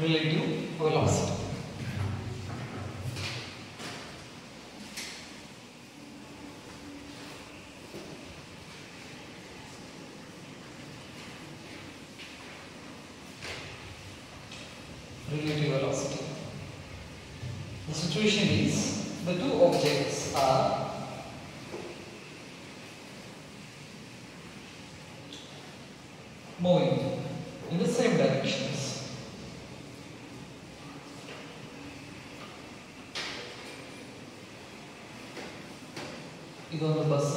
relative velocity. Relative velocity. The situation is the two objects are moving in the same directions. ಇದೊಂದು bus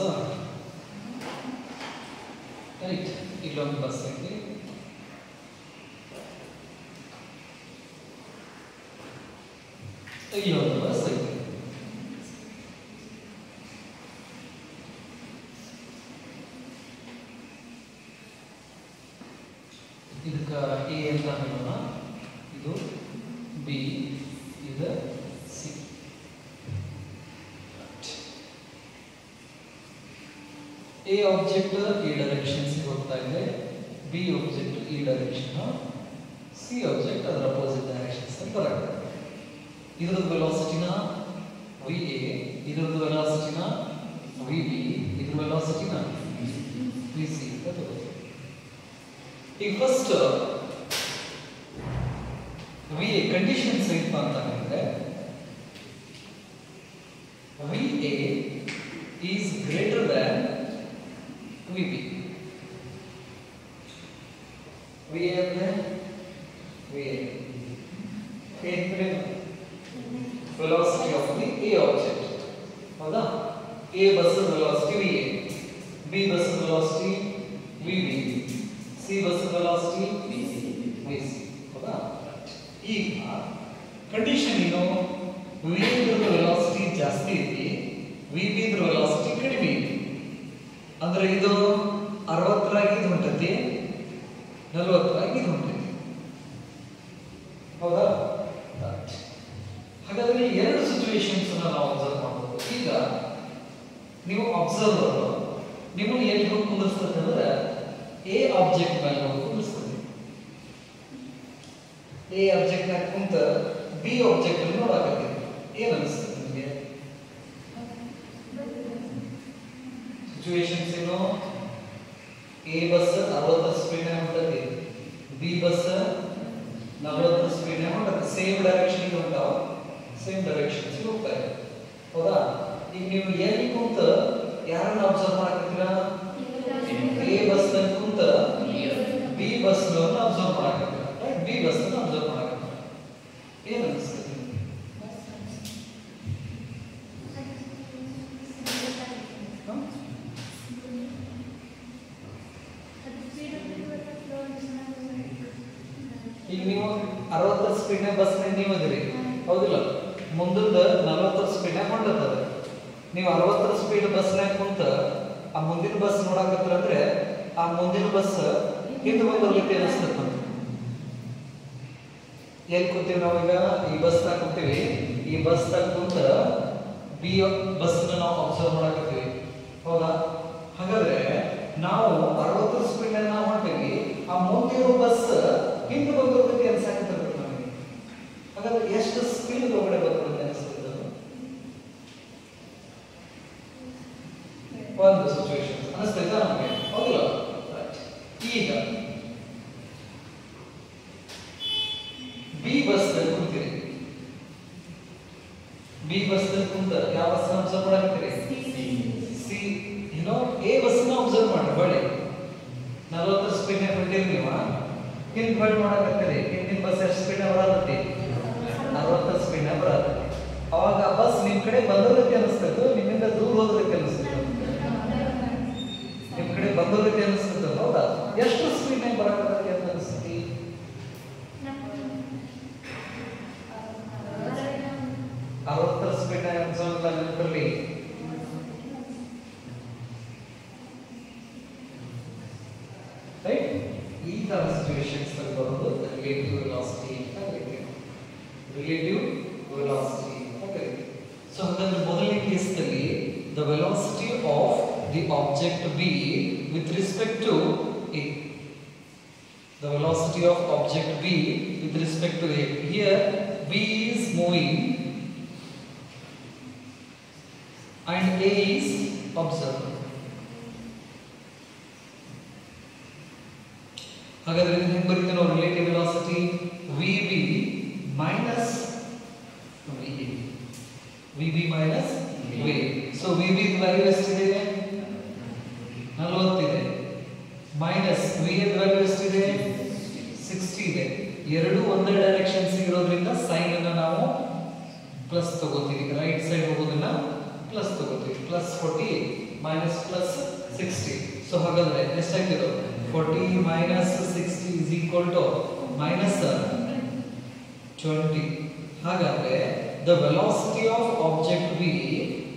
right, ಇಲ್ಲೊಂದು bus ಐತಿ, ಇಲ್ಲೊಂದು bus ಐತಿ. ಇದಕ್ಕೆ A ಅಂತ ಹೇಳೋಣ, ಇದು ಬಿ, ಇದು ಸಿ. ಎ ಆಬ್ಜೆಕ್ಟ್ ಈ ಡೈರೆಕ್ಷನ್ಸ್ ಹೋಗ್ತಾ ಇದೆ, ಬಿ ಆಬ್ಜೆಕ್ಟ್ ಈ ಡೈರೆಕ್ಷನ್, ಸಿ ಆಬ್ಜೆಕ್ಟ್ ಅದರ ಅಪೋಸಿಟ್ ಡೈರೆಕ್ಷನ್ಸ್ ಅಲ್ಲಿ ಬರುತ್ತೆ. ಇದರದ್ದು ವೆಲಾಸಿಟಿನ ವಿ ಎ, ಇದರದ್ದು ವೆಲಾಸಿಟಿನ ವಿ ಬಿ, ಇದ್ರ ವೆಲಾಸಿಟಿನ ವಿ ಸಿ ಅಂತ ತಗೋತೀವಿ. ಈಗ ಫಸ್ಟ್ ವಿ ಎ ಕಂಡೀಷನ್ಸ್ ಏನಪ್ಪ ಅಂತ ಹೇಳಿದ್ರೆ, V A is greater than V B. V A ಅಂದ್ರೆ ವಿ ಎ ಅಂದ್ರೆ velocity of the A object. ಹೌದಾ? A bus velocity V A, B bus velocity V B, C bus velocity V C. ಹೌದಾ? ಈಗ condition ಏನು? V A the velocity ಜಾಸ್ತಿ ಐತಿ, V B the velocity ಕಡಿಮೆ ಐತಿ. ಅಂದ್ರೆ ಇದು 60 ರಾಗಿ ಇದು ಹೊಂಟೈತಿ, 40 ರಾಗಿ ಇದು ಹೊಂಟೈತಿ. ಹೌದಾ? ಹಾಗಾದ್ರೆ ಎರಡು ಸಿಚುವೇಶನ್ಸ್ ನಾವು ಅಬ್ಸರ್ವ್ ಮಾಡಬಹುದು. ಈಗ ನೀವು ಅಬ್ಸರ್ವರ್ ನಿಮ್ಮನ್ನು ಎಲ್ಲಿ ಹೋಗಿ ಕುಂದಿಸ್ತದೆ ಅಂದ್ರೆ ಎ ಆಬ್ಜೆಕ್ಟ್ ಮೇಲೆ ಹೋಗಿ ಕುಂದಿಸ್ತದೆ. ಎ ಆಬ್ಜೆಕ್ಟ್ ನಾಗ ಕುಂತ ಬಿ ಆಬ್ಜೆಕ್ಟ್ ಅನ್ನು ನೋಡಾಕತ್ತೀವಿ, ಏನ್ ಅನಿಸ್ತದೆ ನಿಮಗೆ? ಸಿಚುವೇಶನ್ಸ್ ಏನು? ಎ ಬಸ್ 60 ಸ್ಪೀಡ್ ಹೊಂಟತಿ, ಬಿ ಬಸ್ 40 ಸ್ಪೀಡ್ ಹೊಂಟತಿ, ಸೇಮ್ ಡೈರೆಕ್ಷನ್ ಹೊಂಟಾವ, ಸೇಮ್ ಡೈರೆಕ್ಷನ್ಸ್ ಹೋಗ್ತಾ ಇದೆ. ಹೌದಾ? ಈಗ ನೀವು ಎಲ್ಲಿ ಕುಂತ ಯಾರನ್ನ ಅಬ್ಸರ್ವ್ ಮಾಡಕತ್ತೀರಾ? ಎ ಬಸ್ ನಲ್ಲಿ ಕುಂತ ಬಿ ಬಸ್ ನವನ್ನ ಅಬ್ಸರ್ವ್ ಮಾಡಕತ್ತೀರಾ, ರೈಟ್? ಬಿ ಬಸ್ ಅನ್ನು ಅಬ್ಸರ್ವ್ ಮಾಡಕತ್ತೀರಾ, ಏನ್ ಅನಿಸ್ತದೆ? ಈಗ ನೀವು 60 ಸ್ಪೀಡ್ ಬಸ್ ನೀವು ಅದಿರಿ, ಹೌದಿಲ್ಲ? ಮುಂದದ 40 ಸ್ಪೀಡ್ ಹೊಂಟದ, ನೀವು 60 ಸ್ಪೀಡ್ ಬಸ್ ನಾಗ ಕುಂತ ಆ ಮುಂದಿನ ಬಸ್ ನೋಡಾಕತ್ತರ ಅಂದ್ರೆ ಆ ಮುಂದಿನ ಬಸ್ ಹಿಂದೆ ಬಂದು ಹೋಗ್ಲಿಕ್ಕೆ ಅನಿಸ್ತದೆ ನಮ್ಗೆ. ಎಲ್ಲಿ ಕೂತೀವಿ ನಾವೀಗ? ಈ ಬಸ್ ನಾಗ ಕೂತೀವಿ, ಈ ಬಸ್ ನಾಗ ಕುಂತ ಬಿ ಬಸ್ ನಾವು ಅಬ್ಸರ್ವ್ ಮಾಡಾಕತ್ತೀವಿ. ಹೌದಾ? ಹಾಗಾದ್ರೆ ನಾವು 60 ಸ್ಪೀಡ್ ನಾಗ ನಾವು ಹೊಂಟೀವಿ, ಆ ಮುಂದಿರೋ ಬಸ್ ಹಿಂದೆ ಬಂದು ಹೋಗ್ಲಿಕ್ಕೆ ಅನ್ಸಾಕತ್ತಿರ್ಬೇಕು ನಮಗೆ. ಹಾಗಾದ್ರೆ ಎಷ್ಟು ಸ್ಪೀಡ್ ಒಳಗಡೆ ಬರ್ತದೆ ಅನಿಸ್ತದೆ? ಒಂದು ಸಿಚುವೇಶನ್ ಅನಿಸ್ತೈತಾ ನಮಗೆ? ಹೌದಿಲ್ಲ? ಈಗ ಬಿ ಬಸ್ ನಲ್ಲಿ ಕುಂತೀರಿ, ಬಿ ಬಸ್ ನಲ್ಲಿ ಕುಂತ ಯಾವ ಬಸ್ ಅಬ್ಸರ್ವ್ ಮಾಡಾಕತ್ತೀರಿ? ಸಿ. ಏನೋ ಎ ಬಸ್ ನ ಅಬ್ಸರ್ವ್ ಮಾಡಿ, ಬಳಿ 40 ಸ್ಪೀಡ್ ನ ಹೊಂಟಿರಿ, ನೀವು ಹಿಂದ್ ಬಳಿ ಮಾಡಾಕತ್ತೀರಿ, ಹಿಂದಿನ ಬಸ್ ಎಷ್ಟು ಸ್ಪೀಡ್ ನ ಬರತೈತಿ? 60 ಸ್ಪೀಡ್ ನ ಬರತೈತಿ. ಅವಾಗ ಆ ಬಸ್ ನಿಮ್ ಕಡೆ ಬಂದೋದಕ್ಕೆ ಅನಿಸ್ತದೆ, ನಿಮ್ಮಿಂದ ದೂರ ಹೋಗೋದಕ್ಕೆ ಅನಿಸ್ತದೆ? ನಿಮ್ ಕಡೆ ಬಂದೋದಕ್ಕೆ ಅನಿಸ್ತದೆ. ಹೌದಾ? ಎಷ್ಟು ಸ್ಪೀಡ್ ನ ಬರಕತ್ತೈತಿ ಅಂತ ಅನಿಸ್ತೈತಿ? 60 ಸ್ಪೀಡ್ ನ ಅನ್ಸೋಲ್ಲ ನಿಮ್ಮಲ್ಲಿ. ರೈಟ್? ಈ ತರ ಸಿಚುವೇಶನ್ಸ್ ಅಲ್ಲಿ ಬರೋದು ರಿಲೇಟಿವ್ ವೆಲಾಸಿಟಿ ಅಂತ ಕರೀತೀವಿ. ರಿಲೇಟಿವ್ ವೆಲಾಸಿಟಿ ಅಂತ ಕರೀತೀವಿ. ಸೊ ಹಾಗಾದ್ರೆ ಮೊದಲನೇ ಕೇಸ್ನಲ್ಲಿ the velocity of the object B with respect to A. the velocity of object B with respect to A. Here B is moving and A is observer. ಹಾಗಾದ್ರೆ ಇದನ್ನ ಹೆಂಗೆ ಬರೀತೀವಿ ನಾವು relative velocity VB minus VB minus VA. So VB value ಎಷ್ಟಿದೆ 40 ಇದೆ minus VA value ಎಷ್ಟಿದೆ 60 ಇದೆ. ಎರಡು ಒಂದೇ ಡೈರೆಕ್ಷನ್ಸ್ ಇರೋದ್ರಿಂದ ಸೈನ್ ಅನ್ನು ನಾವು ಪ್ಲಸ್ ತಗೋತೀವಿ, ರೈಟ್ ಸೈಡ್ ಹೋಗೋದನ್ನ ಪ್ಲಸ್ ತಗೋತೀವಿ. Plus 40 minus plus 60. ಸೊ ಹಾಗಾದ್ರೆ ಎಷ್ಟಾಗ್ತಿದೆ 40 minus 60 is equal to minus 20. ಹಾಗಾದ್ರೆ the velocity of object B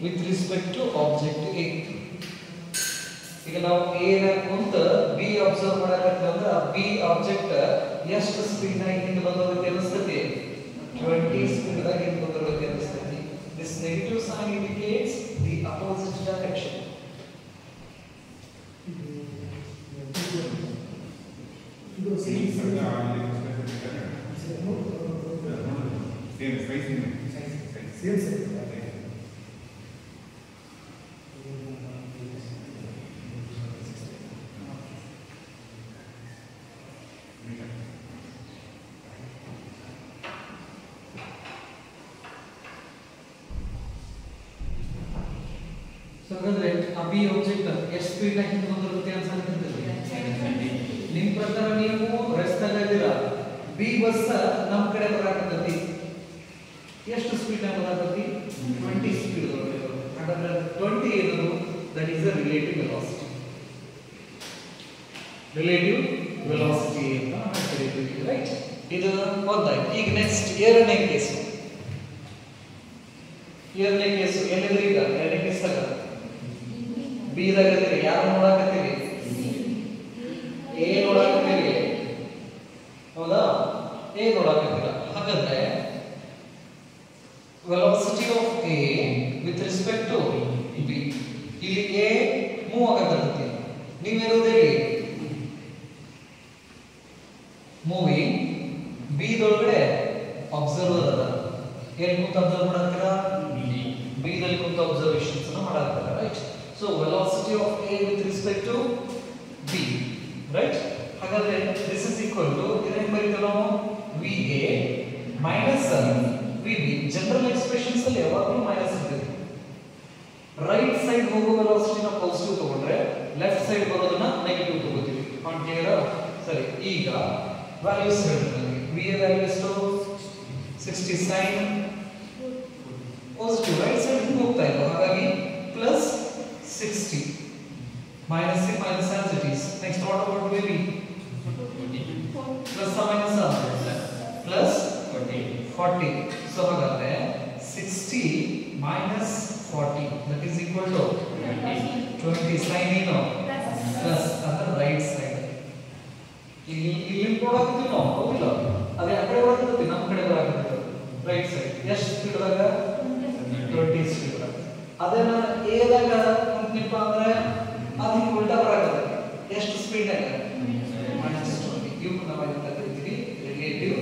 with respect to object A. ಈಗ ನಾವು A ನ ಕುಂತ B ಅಬ್ಸರ್ವ್ ಮಾಡಕತ್ತಂದ್ರೆ ಆ B ಆಬ್ಜೆಕ್ಟ್ ಎಷ್ಟು ಸ್ಪೀಡ್ ನಾಗ ಹಿಂದೆ ಬಂದಿರುತ್ತೆ ಅನಿಸ್ತೈತಿ 20 ಸ್ಪೀಡ್ ನಾಗ ಹಿಂದೆ ಬಂದಿರುತ್ತೆ ಅನಿಸ್ತೈತಿ. This negative sign indicates the opposite direction. So ಹಾಗಾದ್ರೆ ಆ ಬಿ ಆಬ್ಜೆಕ್ಟ್ ಎಷ್ಟು ಸ್ಪೀಡ್ ನಾಗ ಹಿಂದೆ ಬಂದಿರುತ್ತೆ ಅನ್ಸುತ್ತೆ ನಿಮ್ಮ ಪ್ರಕಾರ ನೀವು ರೆಸ್ಟ್ ಅಲ್ಲಿ ಇದ್ದೀರಾ ಬಿ ಬಸ್ ನಮ್ಮ ಕಡೆ ಬರಾಕತ್ತೈತಿ ಎಷ್ಟು ಸ್ಪೀಡ್ ನಾಗ ಬರಾಕತ್ತಿ 20 ಸ್ಪೀಡ್ ಹಾಗಾದ್ರೆ 20 ಏನು that is the relative velocity ಅಂತ ನಾವು ಕರೀತೀವಿ ರೈಟ್. ಇದು ಒಂದಾಯ್ತು. ಈಗ ನೆಕ್ಸ್ಟ್ ಎರಡನೇ ಕೇಸು ಎಲ್ಲಿದ್ರಿ ಈಗ ಎರಡನೇ ಕೇಸ್ದಾಗ ಬಿ ದಾಗ ಇದ್ರಿ ಯಾರು ನೋಡಾಕತ್ತೀರಿ ಎ ನೋಡಾಕತ್ತೀರಿ ಹೌದಾ ಎ ನೋಡಾಕತ್ತೀರಾ. ಹಾಗಾದ್ರೆ velocity of A with respect to B ಇಲ್ಲಿ ಎ ಮೂವ್ ಆಗಕತ್ತಿ ನೀವಿರೋದೇ ಮೂವಿಂಗ್ ಬಿ ದೊಳಗಡೆ ಅಬ್ಸರ್ವರ್ ಅದ ಎಲ್ಲಿ ಕುಂತ ಅಬ್ಸರ್ವ್ ಮಾಡಾಕ್ತೀರಾ ಬಿ ದಲ್ಲಿ ಕುಂತ ಅಬ್ಸರ್ವೇಷನ್ಸ್ ಅನ್ನು ಮಾಡಾಕ್ತೀರಾ right. So velocity of A with respect to B right. ಹಾಗಾದ್ರೆ ದಿಸ್ ಇಸ್ ಈಕ್ವಲ್ ಟು ಇದನ್ನ ಬರೀತೀವಿ ನಾವು VA minus VB. General expressions ಅಲ್ಲಿ ಯಾವಾಗಲೂ ಮೈನಸ್ ಇರ್ತದೆ. ರೈಟ್ ಸೈಡ್ ಹೋಗೋ ವೆಲಾಸಿಟಿ ನಾವು ಪಾಸಿಟಿವ್ ತಗೊಂಡ್ರೆ ಲೆಫ್ಟ್ ಸೈಡ್ ಬರೋದನ್ನ ನೆಗೆಟಿವ್ ತಗೋತೀವಿ. ಆನ್ ಕ್ಲಿಯರ್ ಸರಿ. ಈಗ ವ್ಯಾಲ್ಯೂಸ್ ಹೇಳ್ತೀನಿ. VA ವ್ಯಾಲ್ಯೂ ಎಷ್ಟು 60 sin ಪಾಸಿಟಿವ್ ರೈಟ್ ಸೈಡ್ ಹೋಗ್ತಾ ಇದೆ ಹಾಗಾಗಿ plus 60 minus as it is. Next what about VB? Plus or minus plus 40. So ಹಾಗಾದ್ರೆ 60 minus 40 that is equal to 20 sin ಏನು plus ಅದರ ರೈಟ್ ಸೈಡ್ ಇಲ್ಲಿ ಕೊಡಾಕತ್ತೀವಿ ನಾವು ಹೌದಿಲ್ಲ ಅದೇ ಆ ಕಡೆ ಬರಾಕತ್ತೀವಿ ನಮ್ಮ ಕಡೆ ಬರಾಕತ್ತೀವಿ ರೈಟ್ ಸೈಡ್ ಎಷ್ಟು ಸ್ಪೀಡ್ ದಾಗ 20 ಸ್ಪೀಡ್ ದಾಗ. ಅದೇ ನಾನು ಎ ದಾಗ ಕುಂತಿಪ್ಪ ಅಂದ್ರೆ ಅದು ಹಿಂಗೆ ಉಲ್ಟಾ ಬರಾಕತ್ತೆ ಎಷ್ಟು ಸ್ಪೀಡ್ ದಾಗ -20. ಇವು ನಾವು ಅಂತ ಕರಿತೀವಿ ರಿಲೇಟಿವ್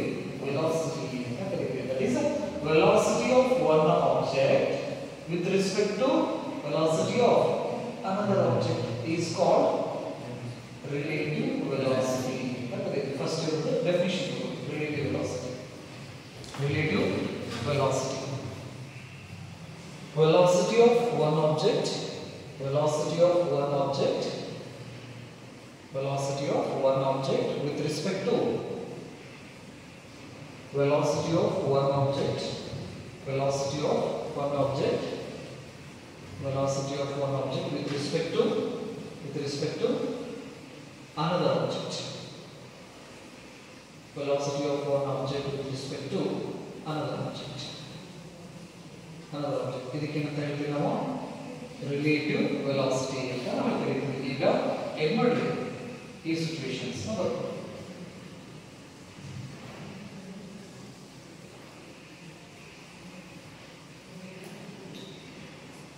ವೆಲಾಸಿಟಿ ಅಂತ ಕರಿತೀವಿ. That is velocity of one object with respect to velocity of another object is called relative velocity. First definition relative velocity. Velocity of one object with respect to velocity of one object with respect to another object. Velocity of one object with respect to another object. ಇದಕ್ಕೆ ಅಂತ ಹೇಳ್ತೀವಿ ನಾವು relative velocity ಅಂತ ನಾವು ಕರೀತೀವಿ. ಈಗ ಏನು ಮಾಡ್ರಿ ಈ ಸಿಚುವೇಶನ್ಸ್ ನೋಡಿ.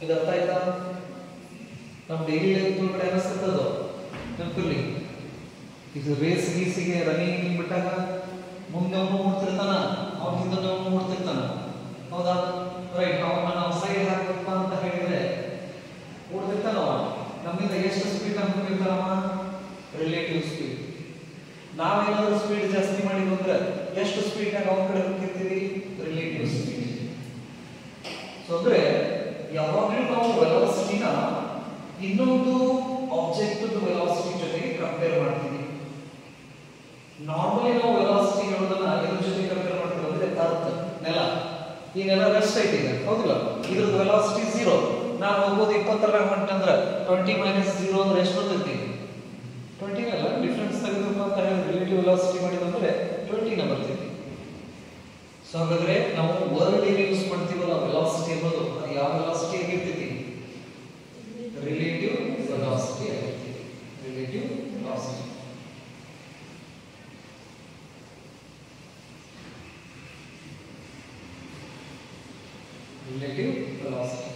ಇದು ಅರ್ಥ ಆಯ್ತಾ? ನಮ್ಮ ಡೈಲಿ ಲೈಫ್ ಒಳಗಡೆ ಅನಿಸ್ತದೆ ಅದು ನೆನಪಿರ್ಲಿ ಇದು ರೇಸ್ ಗೀಸಿಗೆ ರನ್ನಿಂಗ್ ಬಿಟ್ಟಾಗ ಮುಂದೆ ಅವನು ಓಡ್ತಿರ್ತಾನ, ಅವ್ನ ಹಿಂದೆ ಅವನು ಓಡ್ತಿರ್ತಾನ, ಹೌದಾ? ರೈಟ್. ಅವನ್ನ ನಾವು ಸೈಡ್ ಹಾಕಪ್ಪ ಅಂತ ಹೇಳಿದ್ರೆ ಓಡ್ತಿರ್ತಾನವ. ನಮ್ಮಿಂದ ಎಷ್ಟು ಸ್ಪೀಡ್ ಅನ್ಕೊಂಡಿರ್ತಾನವ? Relative speed. ನಾವೇನಾದ್ರೂ ಸ್ಪೀಡ್ ಜಾಸ್ತಿ ಮಾಡಿದ್ವಿ ಅಂದ್ರೆ ಎಷ್ಟು ಸ್ಪೀಡ್ನಾಗ ಅವನ ಕಡೆ ಹೋಗ್ತಿರ್ತೀವಿ? Relative speed. ಸೊ ಅಂದ್ರೆ ಯಾವಾಗಲೂ ನಾವು ವೆಲಾಸಿಟಿನ ಇನ್ನೊಂದು ಆಬ್ಜೆಕ್ಟ್ ವೆಲಾಸಿಟಿ ಜೊತೆಗೆ ಕಂಪೇರ್ ಮಾಡ್ತೀವಿ. ನಾರ್ಮಲಿ ನಾವು ವೆಲಾಸಿಟಿ ಹೇಳೋದನ್ನ ಇದ್ರ ಜೊತೆ ಕಂಪೇರ್ ಮಾಡ್ತೀವಿ ಅಂದ್ರೆ ಅರ್ಥ ನೆಲ. ಈ ನೆಲ ರೆಸ್ಟ್ ಐತಿ ಈಗ, ಹೌದಿಲ್ಲ? ಇದ್ರದ್ದು ವೆಲಾಸಿಟಿ 0. ನಾನು ಹೋಗೋದು 20 ಹೊಂಟಂದ್ರೆ 20 - 0 ಅಂದ್ರೆ ಎಷ್ಟು ಬರ್ತೈತಿ? 20 ಅಲ್ಲ. ಡಿಫರೆನ್ಸ್ ತೆಗೆದಪ್ಪ ಅಂತ ಹೇಳಿ ರಿಲೇಟಿವ್ ವೆಲಾಸಿಟಿ ಮಾಡಿದಂದ್ರೆ 20 ನ ಬರ್ತೈತಿ. ಸೊ ಹಾಗಾದ್ರೆ ನಾವು ವರ್ಡ್ ಏನು ಯೂಸ್ ಮಾಡ್ತೀವಲ್ಲ ವೆಲಾಸಿಟಿ ಅನ್ನೋದು, ಅದು ಯಾವ ವೆಲಾಸಿಟಿ ಆಗಿರ್ತೈತಿ? ರಿಲೇಟಿವ್ ವೆಲಾಸಿಟಿ ಆಗಿರ್ತೈತಿ. Relative velocity. Relative velocity.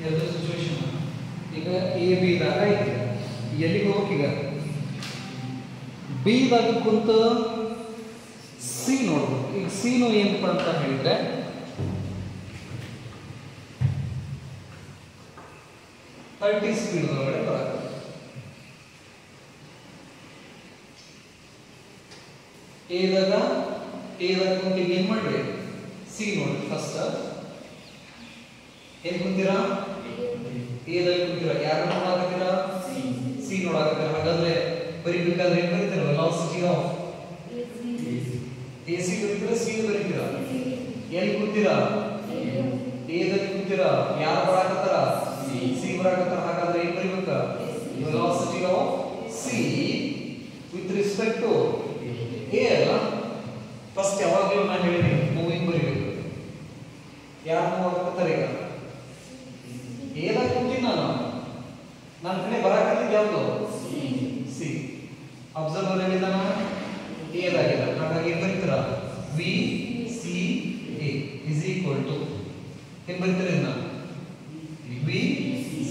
ಎರಡು ಸಿಚುವೇಶನ್. ಈಗ ಎ ಬಿ ದಾಗ ಐತಿ, ಎಲ್ಲಿಗೆ ಹೋಗ್ಬೇಕೀಗ? ಬಿ ದಾಗ ಕುಂತ ಸಿ ನೋಡ್ಬೇಕು. ಈಗ ಸಿನು ಏನಪ್ಪ ಅಂತ ಹೇಳಿದ್ರೆ 30 ಸ್ಪೀಡ್ ಒಳಗಡೆ ಬರಕ. ಎದಾಗ ಕುಂತ ಏನ್ ಮಾಡ್ರಿ? ಸಿ ನೋಡ್ರಿ. ಫಸ್ಟ್ ಏನ್ ಕುಂತೀರಾ? ಎದಲ್ಲಿ ಕುಂತೀರಾ. ಯಾರು ನೋಡಾಕತ್ತೀರಾ? ಸಿ ನೋಡಾಕತ್ತೀರಾ. ಹಾಗಾದ್ರೆ ಬರಿಬೇಕಾದ್ರೆ ಏನ್ ಬರೀತೀರಾ? ವೆಲಾಸಿಟಿ ಆಫ್ ಎಸಿ ಬರೀತೀರಾ, ಸಿ ಬರೀತೀರಾ? ಎಲ್ಲಿ ಕುಂತೀರಾ? ಎದಲ್ಲಿ ಕುಂತೀರಾ. ಯಾರು ಬರಾಕತ್ತಾರ? ಸಿ ಬರಾಕತ್ತಾರ. ಹಾಗಾದ್ರೆ ಏನ್ ಬರಿಬೇಕ? Velocity of C with respect to A ಅಲ್ಲ. ಫಸ್ಟ್ ಯಾವಾಗಲೂ ನಾನು ಹೇಳಿನಿ ಮೂವಿಂಗ್ ಬರಿಬೇಕು. ಯಾರು ನೋಡಾಕತ್ತಾರ? ಈಗ ಏದಾಗ ಕುಂತೀನಿ ನಾನು. ನನ್ನ ಕಡೆ ಬರಾಕತ್ತಿದ್ದು ಯಾವುದು? ಸಿ. ಅಬ್ಸರ್ವರ್ ಎಲ್ಲಿದ್ದಾನ? ಎದಾಗಿಲ್ಲ. ಹಾಗಾಗಿ ಏನ್ ಬರೀತೀರ? V C A is equal to ಏನ್ ಬರೀತೀರ? ಇದನ್ನ ವಿ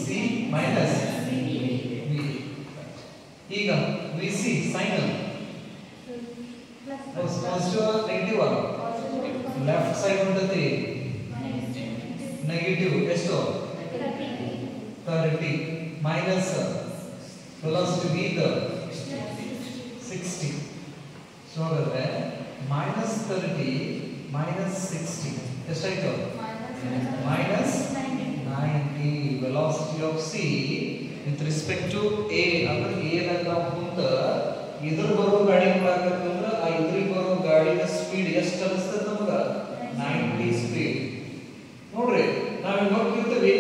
ಸಿ ಮೈನಸ್ ವಿ. ಈಗ V C sign positive negative left side ಹೊಂಟತಿ ನೆಗೆಟಿವ್. ಎಷ್ಟು? 30 ಮೈನಸ್ ವೆಲಾಸಿಟಿ ವಿ ದ 60. ಸೊ ಹಾಗಾದ್ರೆ -30 -60 ಎಷ್ಟಾಯ್ತು? -90. Velocity of C with respect to A. ಅಂದ್ರೆ ಎ ದಾಗ ನಾವು ಮುಂದ ಇದ್ರ ಬರೋ ಗಾಡಿ ನೋಡಾಕತ್ತಂದ್ರ ಆ ಇದ್ರಿಗೆ ಬರೋ ಗಾಡಿಯ ಸ್ಪೀಡ್ ಎಷ್ಟು ಅನಿಸ್ತದ ನಮಗ? 90 ಸ್ಪೀಡ್. ನೋಡ್ರಿ ನಾವ್ ನೋಡ್ತಿರ್ತೀವಿ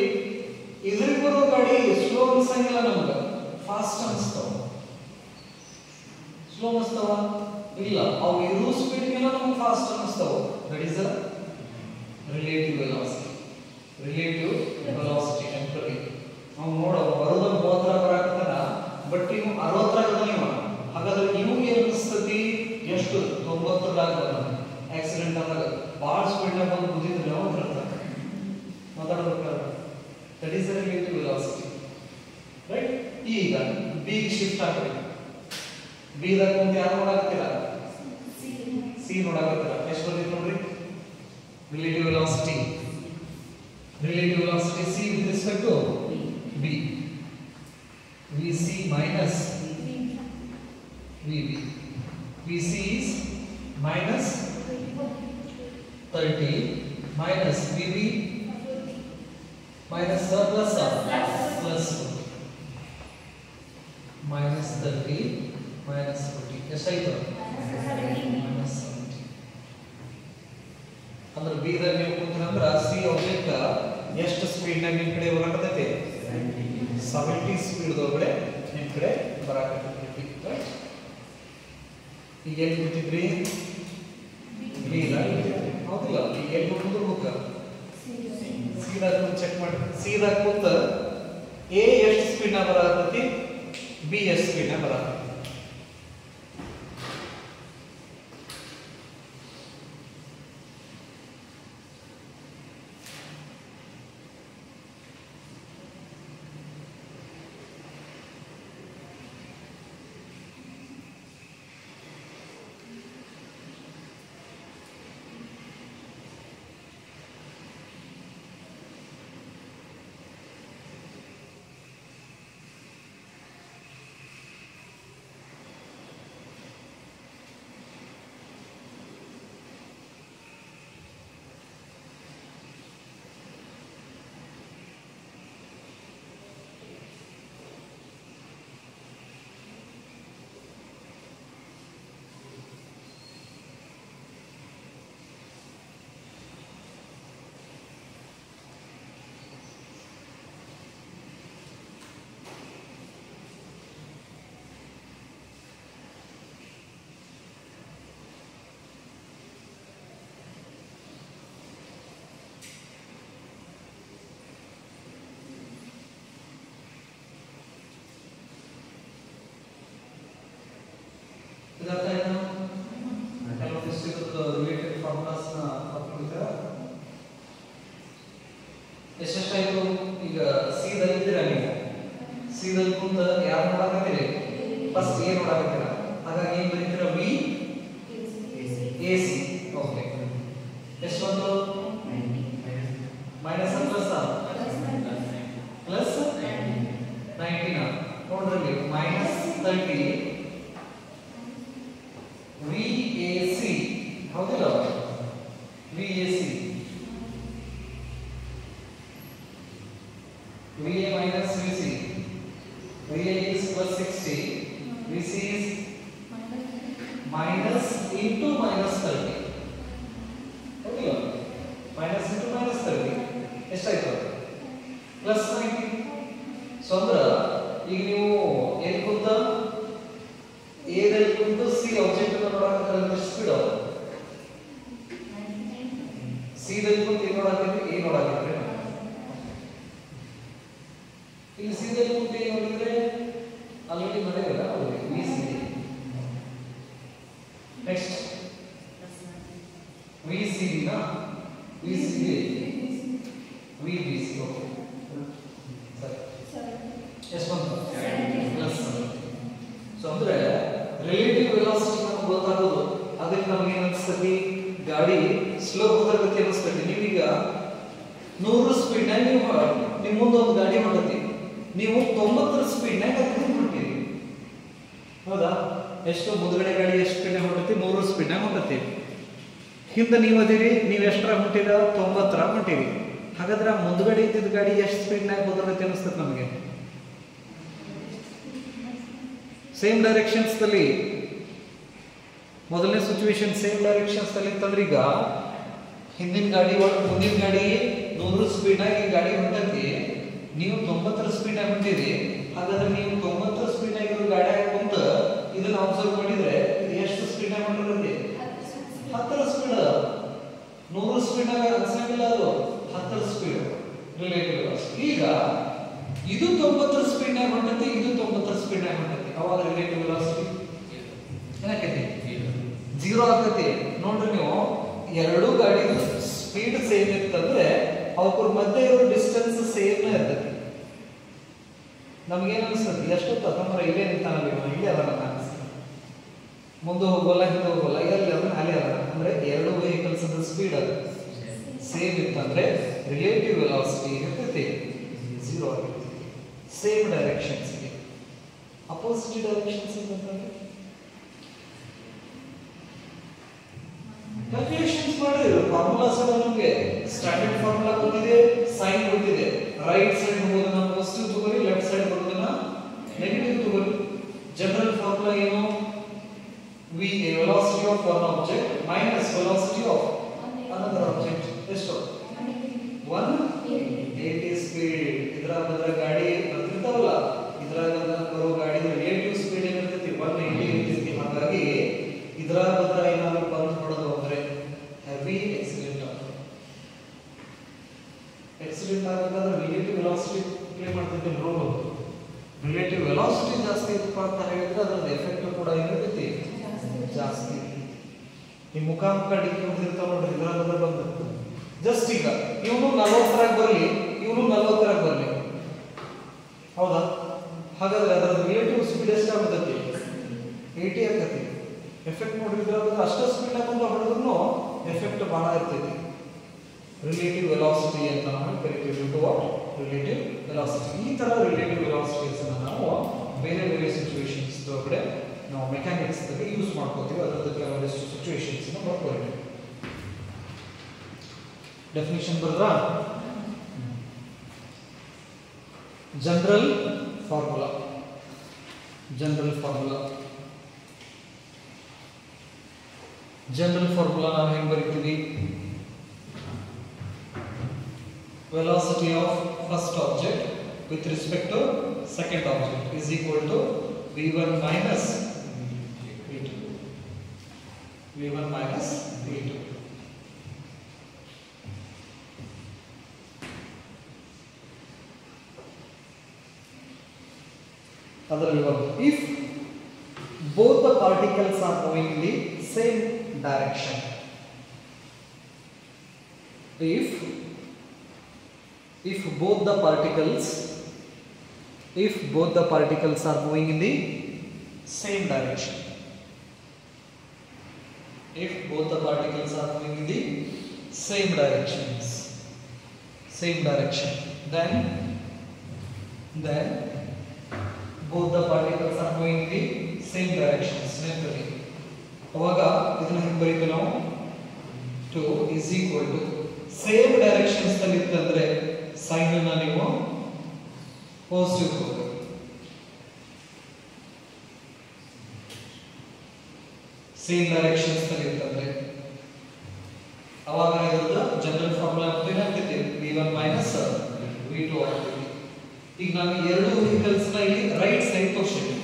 ಇದ್ರಿಗೆ ಬರೋ ಗಾಡಿ ಸ್ಲೋ ಅನ್ಸಂಗಿಲ್ಲ, ನಮಗ ಫಾಸ್ಟ್ ಅನಿಸ್ತಾವ. ಸ್ಲೋ ಅನಿಸ್ತಾವ? ಇಲ್ಲ. ಅವು ಇರೋ ಸ್ಪೀಡ್ಗೆಲ್ಲ ನಮ್ಗೆ ಫಾಸ್ಟ್ ಅನಿಸ್ತಾವ. That is a relative velocity. Relative velocity temporary. ನಾವು ನೋಡ ಬರೋದ 30 ಬರಾಕತ್ತಾನ, ಬಟ್ ಇವು 60 ಇವ. ಹಾಗಾದ್ರೆ ಇವ್ಗೆ ಏನ್ ಅನಿಸ್ತತಿ? ಎಷ್ಟು? 90 ಬಂದ. ಆಕ್ಸಿಡೆಂಟ್ ಆದಾಗ ಭಾಳ ಸ್ಪೀಡ್ ನಾಗ ಬಂದು ಕುದಿದ್ರೆ ಯಾವ ಮಾತಾಡ್ಬೇಕಾದ್ರೆ that is the relative velocity. Right. ಈಗ ಬಿ ಶಿಫ್ಟ್ ಆಗಬೇಕು. ಬಿ ದಾಗ ಮುಂದೆ ಯಾರು ನೋಡಾಕತ್ತೀರಾ? ಸಿ ನೋಡಾಕತ್ತೀರಾ. ಎಷ್ಟು ಬಂದಿದೆ ನೋಡ್ರಿ relative velocity. Relative velocity C with respect to B. V C minus V B. is minus 30 minus VB minus plus minus 30 minus 40 ಎಷ್ಟಾಯ್ತು minus 70 ಅಂದ್ರೆ ಬಿ ದಲ್ಲಿ ನೀವು ಕೂತ್ರಂದ್ರ ಸಿ ಆಬ್ಜೆಕ್ಟ್ ಎಷ್ಟು ಸ್ಪೀಡ್ ನಾಗ ನಿಮ್ಮ ಕಡೆ ಬರಕತೈತಿ 70 ಸ್ಪೀಡ್ ಒಳಗಡೆ ನಿಮ್ಮ ಕಡೆ ಬರಕತೈತಿ ರೈಟ್ ಈಗ ಏನು ಬಿಟ್ಟಿದ್ರಿ ಬಿ ದಾಗ ಹೌದಿಲ್ಲ ಈಗ ಏನು ಕೂತ್ಬೇಕು ಸೀದಾ ಚೆಕ್ ಮಾಡಿ ಸೀದಾ ಕೂತ ಎ ಎಷ್ಟು ಸ್ಪೀಡ್ ನ ಬರಕತೈತಿ ಬಿ ಎಷ್ಟು ಸ್ಪೀಡ್ ನ ಬರಕತೈತಿ ಇದರ್ಥ ಏನು ಕೆಲವು ಪುಸ್ತಕದ ರಿಲೇಟೆಡ್ ಫಾರ್ಮುಲಾಸ್ ನ ಹಾಕಿರ್ತೀರಾ ಎಷ್ಟೆಷ್ಟಾಯ್ತು ಈಗ ಸಿ ದಲ್ಲಿ ಇದ್ದೀರಾ ನೀವು ಸಿ ದಲ್ಲಿ ಕುಂತ ಯಾರು ನೋಡಕತ್ತೀರಿ ಫಸ್ಟ್ ಎ ನೋಡಕತ್ತೀರಾ ಹಾಗಾಗಿ ಏನು ಬರೀತೀರಾ ವಿ ಎ ಸಿ ಓಕೆ ಎಷ್ಟು ಬಂತು ಮೈನಸ್ ಪ್ಲಸ್ 19 ನೋಡ್ರಿ ಮೈನಸ್ 30 VAC ಹೌದಿಲ್ಲ VAC VA minus VC VA is plus 60 VC is minus into minus 30 ಹೌದಿಲ್ಲ minus into minus 30 ಎಷ್ಟಾಯ್ತು plus 90 ಸೊ ಅಂದ್ರೆ ಈಗ ನೀವು ಏನು ಕೂತ ಎ ದಲ್ಲಿ ಕುಂತು ಸಿ ಆಬ್ಜೆಕ್ಟ್ ಅನ್ನು ನೋಡಕತ್ತರ ಸ್ಪೀಡ್ ಅವ ಸಿ ದಲ್ಲಿ ಕುಂತು ಏನು ನೋಡಕತ್ತೀರಿ ಎ ನೋಡಕತ್ತೀರಿ ಇಲ್ಲಿ ಸಿ ದಲ್ಲಿ ಕುಂತು ಏನು ನೋಡಿದ್ರೆ ಆಲ್ರೆಡಿ ಮಾಡಿರಲ್ಲ ಅಲ್ಲಿ V C next V C D ನಾ V C D V B C okay ಸರಿ ಎಷ್ಟು ಬಂತು ಪ್ಲಸ್ ಸೊ ಅಂದ್ರೆ ರಿಲೇಟಿವ್ ವೆಲಾಸಿಟಿ ನಮಗೆ ಗೊತ್ತಾಗೋದು ಅದಕ್ಕೆ ನಮಗೆ ಏನು ಅನಿಸ್ತದೆ ಗಾಡಿ ಸ್ಲೋ ಹೋಗತ್ತೆ ಅನಿಸ್ತದೆ ನೀವೀಗ 100 ಸ್ಪೀಡ್ ನಾಗ ನಿಮ್ಮ ಮುಂದೆ ಒಂದು ಗಾಡಿ ಹೊಂಟತಿ ನೀವು 90 ಸ್ಪೀಡ್ ನಾಗ ಅದಕ್ಕೆ ಹೊಂಟಿರಿ ಹೌದಾ ಎಷ್ಟು ಮುಂದ್ಗಡೆ ಗಾಡಿ ಎಷ್ಟು ಸ್ಪೀಡ್ ನಾಗ ಹೊಂಟತಿ 100 ಸ್ಪೀಡ್ ನಾಗ ಹೊಂಟತಿ ಹಿಂದೆ ನೀವು ಅದಿರಿ ನೀವು ಎಷ್ಟರ ಹೊಂಟಿರ 90 ರ ಹೊಂಟಿರಿ ಹಾಗಾದ್ರೆ ಮುಂದ್ಗಡೆ ಇದ್ದಿದ್ದ ಗಾಡಿ ಎಷ್ಟು ಸ್ಪೀಡ್ ನಾಗ ಹೋದರತ್ತೆ ಅನಿಸ್ತದೆ ನಮಗೆ ಸೇಮ್ ಡೈರೆಕ್ಷನ್ಸ್ ದಲ್ಲಿ ಮೊದಲನೇ ಸಿಚುವೇಶನ್ ಸೇಮ್ ಡೈರೆಕ್ಷನ್ಸ್ ದಲ್ಲಿ ಇತ್ತಂದ್ರೆ ಈಗ ಹಿಂದಿನ ಗಾಡಿ ಮುಂದಿನ ಗಾಡಿ 100 ಸ್ಪೀಡ್ ಆಗಿ ಗಾಡಿ ಹೊಂಟತಿ ನೀವು 90 ಸ್ಪೀಡ್ ಆಗಿ ಹೊಂಟಿರಿ ಹಾಗಾದ್ರೆ ನೀವು 90 ಸ್ಪೀಡ್ ಆಗಿ ಗಾಡಿ ಕುಂತ ಇದನ್ನ ಅಬ್ಸರ್ವ್ ಮಾಡಿದ್ರೆ ಇದು ಎಷ್ಟು ಸ್ಪೀಡ್ ಆಗಿ ಹೊಂಟಿರುತ್ತೆ 10 ಸ್ಪೀಡ್ 100 ಸ್ಪೀಡ್ ಆಗಿ ಅನ್ಸಂಗಿಲ್ಲ ಅದು 10 ಸ್ಪೀಡ್ ರಿಲೇಟಿವ್ ಈಗ ಇದು 90 ಸ್ಪೀಡ್ ನಾಗ ಹೊಂಟತಿ ಇದು 90 ಸ್ಪೀಡ್ ನಾಗ ಹೊಂಟತಿ ಅವಾಗ ರಿಲೇಟಿವ್ ವೆಲಾಸಿಟಿ ಏನಾಕೈತಿ 0 ಆಗತಿ ನೋಡ್ರಿ ನೀವು ಎರಡು ಗಾಡಿ ಸ್ಪೀಡ್ ಸೇಮ್ ಇತ್ತಂದ್ರೆ ಅವರ ಮಧ್ಯೆ ಇರೋ ಡಿಸ್ಟೆನ್ಸ್ ಸೇಮ್ ಇರ್ತೈತಿ ನಮಗೆ ಏನು ಅನ್ಸುತ್ತೆ ಎಷ್ಟು ತಗೊಂಡ್ರೆ ಇಲ್ಲೇ ನಿಂತಾನಲ್ಲ ಇಲ್ಲೇ ಅದನ್ನ ಅನ್ಸುತ್ತೆ ಮುಂದೆ ಹೋಗೋಲ್ಲ ಹಿಂದೆ ಹೋಗೋಲ್ಲ ಇಲ್ಲಿ ಅದನ್ನ ಅಲ್ಲಿ ಅದನ್ನ ಅಂದ್ರೆ ಎರಡು ವೆಹಿಕಲ್ಸ್ ಅದ ಸ್ಪೀಡ್ ಅದು ಸೇಮ್ ಇತ್ತಂದ್ರೆ ರಿಲೇಟಿವ್ ವೆಲಾಸಿಟಿ ಇರ್ತೈತಿ 0 ಆಗಿರುತ್ತೆ ಸೇಮ್ ಡೈರೆಕ್ಷನ್ಸ್ ಗೆ ಅಪೋಸಿಟ್ ಡೈರೆಕ್ಷನ್ಸ್ ಅಂತಂದ್ರೆ ಕ್ಯಾಲ್ಕುಲೇಷನ್ಸ್ ಮಾಡಿ ಫಾರ್ಮುಲಾಸ್ ಎಲ್ಲ ನಮಗೆ ಸ್ಟ್ಯಾಂಡರ್ಡ್ ಫಾರ್ಮುಲಾ ಗೊತ್ತಿದೆ, ಸೈನ್ ಗೊತ್ತಿದೆ. ರೈಟ್ ಸೈಡ್ ಹೋಗೋದನ್ನ ಪಾಸಿಟಿವ್ ತಗೊಳ್ಳಿ, ಲೆಫ್ಟ್ ಸೈಡ್ ಹೋಗೋದನ್ನ ನೆಗೆಟಿವ್ ತಗೊಳ್ಳಿ. ಜನರಲ್ ಫಾರ್ಮುಲಾ ಏನು? v a velocity of one object minus velocity of another object. ಎಷ್ಟು? 180 ಸ್ಪೀಡ್. ಇದರ ಗಾಡಿ ಬರ್ತಿರ್ತಾವಲ್ಲ, ಇದ್ರಾಗ ಬರೋ ಗಾಡಿ ರಿಲೇಟಿವ್ ಸ್ಪೀಡ್ ಏನಿರ್ತೈತಿ 180 ಇರ್ತೈತಿ. ಹಾಗಾಗಿ ಇದರ ಬದ್ರ ಏನಾದ್ರು ಬಂದ್ ಹೊಡೆದು ಅಂದ್ರೆ ಹೆವಿ ಆಕ್ಸಿಡೆಂಟ್ ಆಗ್ತದೆ. ಆಕ್ಸಿಡೆಂಟ್ ಆಗಬೇಕಾದ್ರೆ ರಿಲೇಟಿವ್ ವೆಲಾಸಿಟಿ ಪ್ಲೇ ಮಾಡ್ತೈತಿ ರೋಲ್. ರಿಲೇಟಿವ್ ವೆಲಾಸಿಟಿ ಜಾಸ್ತಿ ಇತ್ತಪ್ಪ ಅಂತ ಹೇಳಿದ್ರೆ ಅದರ ಎಫೆಕ್ಟ್ ಕೂಡ ಏನಿರ್ತೈತಿ ಜಾಸ್ತಿ. ಈ ಮುಖಾಮುಖ ಡಿಕ್ಕಿ ಹೊಡೆದಿರ್ತಾವ ನೋಡ್ರಿ, ಇದರ ಬಂದ ಜಸ್ಟ್ ಈಗ ಇವನು 40 ಬರಲಿ, ಇವನು 40 ಬರಲಿ, ಹೌದಾ? ಹಾಗಾದ್ರೆ ಅದರ ರಿಲೇಟಿವ್ ಸ್ಪೀಡ್ ಎಷ್ಟಾಗ್ತೈತಿ? 80 ಆಗ್ತೈತಿ. ಎಫೆಕ್ಟ್ ನೋಡಿದ್ರೆ ಅಷ್ಟು ಸ್ಪೀಡ್ ಬಂದು ಹೊಡೆದ್ರು ಎಫೆಕ್ಟ್ ಬಹಳ ಇರ್ತೈತಿ. ರಿಲೇಟಿವ್ ವೆಲಾಸಿಟಿ ಅಂತ ನಾವು ಕರಿತೀವಿ. To what? Relative velocity. ಈ ತರ ರಿಲೇಟಿವ್ ವೆಲಾಸಿಟೀಸ್ ಅನ್ನು ನಾವು ಬೇರೆ ಬೇರೆ ಸಿಚುವೇಶನ್ಸ್ ಒಳಗಡೆ ನಾವು ಮೆಕ್ಯಾನಿಕ್ಸ್ ದಲ್ಲಿ ಯೂಸ್ ಮಾಡ್ಕೋತೀವಿ. ಅದರ ಕೆಲವೊಂದಿಷ್ಟು ಸಿಚುವೇಶನ್ಸ್ ಅನ್ನು ಬರ್ಕೊಳ್ಳಿ. ಡೆಫಿನಿಷನ್ ಬರೋದಾ? General formula. ಜನರಲ್ ಫಾರ್ಮುಲಾ ನಾವು ಹೆಂಗ್ ಬರೀತೀವಿ? velocity of first object with respect to second object is equal to v1 minus v2. v1 minus v2. If both the particles are moving in the same direction, if both the particles are moving in the same direction, if both the particles are moving in the same direction, then both the particles are moving in the same directions. ಅವಾಗ ಇದನ್ನ ಹೆಂಗೆ ಬರೀತೀವಿ ನಾವು? 2 is equal to same directions ನಲ್ಲಿ ಇತ್ತಂದ್ರೆ sign ಅನ್ನ ನೀವು positive ತಗೋಬೇಕು. Same directions ನಲ್ಲಿ ಇತ್ತಂದ್ರೆ ಅವಾಗ ಇದ್ರದ್ದು ಜನರಲ್ ಫಾರ್ಮುಲಾ ಏನಾಗ್ತೈತಿ? v1 minus v2 ಆಗ್ತೈತಿ. ಈಗ ನಾನು ಎರಡು ವೆಹಿಕಲ್ಸ್ ನ ಇಲ್ಲಿ ರೈಟ್ ಸೈಡ್ ತೋರಿಸ್ತೀನಿ.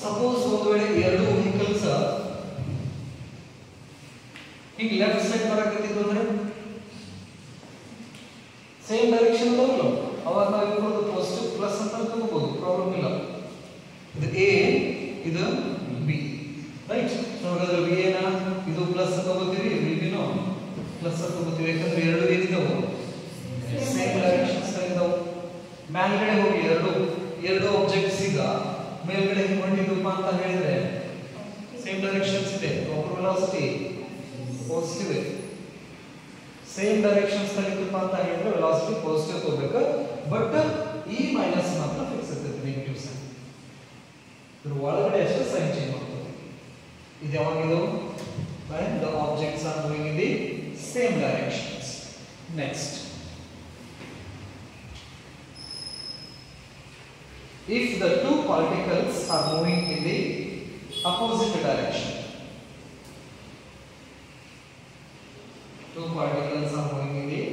ಸಪೋಸ್ ಒಂದು ವೇಳೆ ಎರಡು ವೆಹಿಕಲ್ಸ್ ಈಗ ಲೆಫ್ಟ್ ಸೈಡ್ ಬರಕತ್ತಿದ್ದು ಅಂದ್ರೆ ಸೇಮ್ ಡೈರೆಕ್ಷನ್ ಅಲ್ಲ, ಅವಾಗ ನಾವು ಇಟ್ಕೊಂಡು ಪಾಸಿಟಿವ್ ಪ್ಲಸ್ ಅಂತ ತಗೋಬಹುದು, ಪ್ರಾಬ್ಲಮ್ ಇಲ್ಲ. ಇದು ಎ, ಇದು ಬಿ, ರೈಟ್? ಸೊ ಹಾಗಾದ್ರೆ ಬಿ ಏನ ಇದು ಪ್ಲಸ್ ತಗೋತೀವಿ, ಬಿ ಬಿನೂ ಪ್ಲಸ್ ತಗೋತೀವಿ. ಯಾಕಂದ್ರೆ ಎರಡು ಏನಿದಾವು ಸೇಮ್ ಡೈರೆಕ್ಷನ್ಸ್ ಇದಾವು. ಮೇಲ್ಗಡೆ ಹೋಗಿ ಎರಡು ಆಬ್ಜೆಕ್ಟ್ಸ್ ಈಗ ಮೇಲ್ಗಡೆ ಹೊಂಟಿದ್ವಪ್ಪ ಅಂತ ಹೇಳಿದ್ರೆ ಸೇಮ್ ಡೈರೆಕ್ಷನ್ಸ್ ಇದೆ, ಪ್ರಾಪರ್ ವೆಲಾಸಿಟಿ ಪಾಸಿಟಿವ್ ಇದೆ. ಸೇಮ್ ಡೈರೆಕ್ಷನ್ಸ್ ನಲ್ಲಿ ಇತ್ತಪ್ಪ ಅಂತ ಹೇಳಿದ್ರೆ ವೆಲಾಸಿಟಿ ಪಾಸಿಟಿವ್ ತಗೋಬೇಕು. ಬಟ್ ಈ ಮೈನಸ್ ಮಾತ್ರ ಫಿಕ್ಸ್ ಇರ್ತೈತಿ, ನೆಗೆಟಿವ್ ಸೈನ್. ಇದ್ರ ಒಳಗಡೆ ಅಷ್ಟೇ ಸೈನ್ ಚೇಂಜ್ ಮಾಡ್ತದೆ. ಇದು ಯಾವಾಗಿದು? when the objects are moving in the same directions. Next, if the two particles are moving in the opposite direction, two particles are moving in the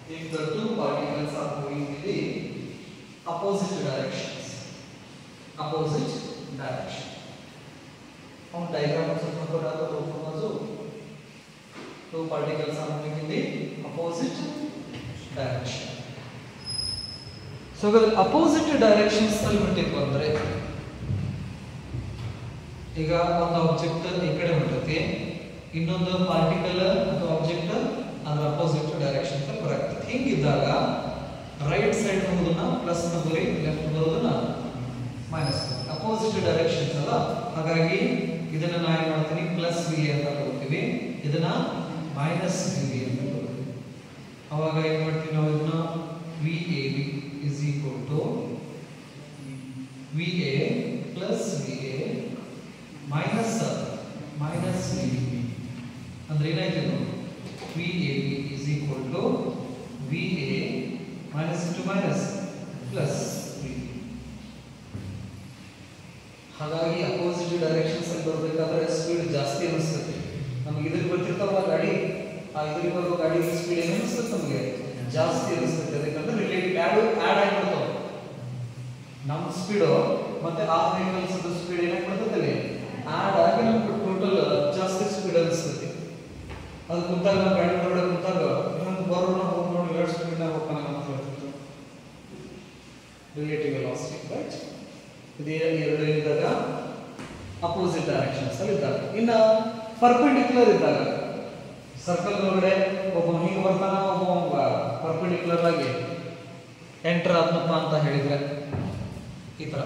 if the two particles are moving in the opposite directions, हम diagram से थोड़ा तो समझो. Two particles are moving in the opposite direction. So अगर opposite directions ನಲ್ಲಿ ಹೊಂಟಿತ್ತು ಅಂದ್ರೆ ಈಗ ಒಂದು ಆಬ್ಜೆಕ್ಟ್ ಈ ಕಡೆ ಹೊಂಟೈತಿ, ಇನ್ನೊಂದು ಪಾರ್ಟಿಕಲ್ ಅಥವಾ ಆಬ್ಜೆಕ್ಟ್ ಅದರ ಅಪೋಸಿಟ್ ಡೈರೆಕ್ಷನ್ ಅಲ್ಲಿ ಬರುತ್ತೆ. ಹಿಂಗಿದ್ದಾಗ ರೈಟ್ ಸೈಡ್ ಹೋಗೋದನ್ನ ಪ್ಲಸ್ ನ ಬರಿ, ಲೆಫ್ಟ್ ಬರೋದನ್ನ ಮೈನಸ್. ಅಪೋಸಿಟ್ ಡೈರೆಕ್ಷನ್ಸ್ ಅಲ್ಲ, ಹಾಗಾಗಿ ಇದನ್ನ ನಾನು ಏನು ಮಾಡ್ತೀನಿ? ಪ್ಲಸ್ ವಿ ಅಂತ ತಗೋತೀವಿ, ಇದನ್ನ ಮೈನಸ್ ವಿ ಅಂತ ತಗೋತೀವಿ. ಅವಾಗ ಏನು ಮಾಡ್ತೀವಿ ನಾವು? ಇದನ್ನ V A B is equal to V A plus minus VB ಅಂದ್ರೆ ಏನಾಯ್ತು ಇದು VAB is equal to VA minus into minus plus VB. ಹಾಗಾಗಿ ಅಪೋಸಿಟ್ ಡೈರೆಕ್ಷನ್ಸ್ ಅಲ್ಲಿ ಬರಬೇಕಾದ್ರೆ ಸ್ಪೀಡ್ ಜಾಸ್ತಿ ಅನಿಸುತ್ತೆ ನಮಗೆ. ಇದಕ್ಕೆ ಬರ್ತಿರ್ತಾವ ಗಾಡಿ, ಆ ಇದಕ್ಕೆ ಬರೋ ಗಾಡಿ ಸ್ಪೀಡ್ ಏನು ಅನಿಸುತ್ತೆ ನಮಗೆ ಜಾಸ್ತಿ ಅನಿಸುತ್ತೆ. ಅದಕ್ಕಂದ್ರೆ ರಿಲೇಟಿವ್ ಆಡ್ ಆಗಿಬಿಡ್ತಾವ. ನಮ್ಮ ಸ್ಪೀಡು ಮತ್ತೆ ಆ ವೆಹಿಕಲ್ಸ್ ಸ್ಪೀಡ್ ಏನಾಗ್ಬಿಡ್ತದೆ ಆಡ್ ಆಗಿ ನಮ್ಗೆ ಟೋಟಲ್ ಜಾಸ್ತಿ ಸ್ಪೀಡ್ ಅನಿಸ್ತದೆ. ಅದು ಕುಂತಾಗ ನಾವು ಗಾಡಿ ಹೊರಗಡೆ ಕುಂತಾಗ ಇನ್ನೊಂದು ಬರೋಣ ಹೋಗಿ ನೋಡಿ ಎರಡು ಸ್ಪೀಡ್ನಾಗ ಹೋಗ್ತಾನೆ ಅಂತ ಹೇಳ್ತಿತ್ತು. Relative velocity right. ಇದು ಎರಡು ಇದ್ದಾಗ ಅಪೋಸಿಟ್ ಡೈರೆಕ್ಷನ್ಸ್ ಅಲ್ಲಿ ಇದ್ದಾಗ. ಇನ್ನು ಪರ್ಪೆಂಡಿಕ್ಯುಲರ್ ಇದ್ದಾಗ ಸರ್ಕಲ್ ಒಳಗಡೆ ಒಬ್ಬ ಹೀಗೆ ಬರ್ತಾನ, ಒಬ್ಬ ಪರ್ಪೆಂಡಿಕ್ಯುಲರ್ ಆಗಿ ಎಂಟರ್ ಆದ್ನಪ್ಪ ಅಂತ ಹೇಳಿದ್ರೆ ಈ ತರ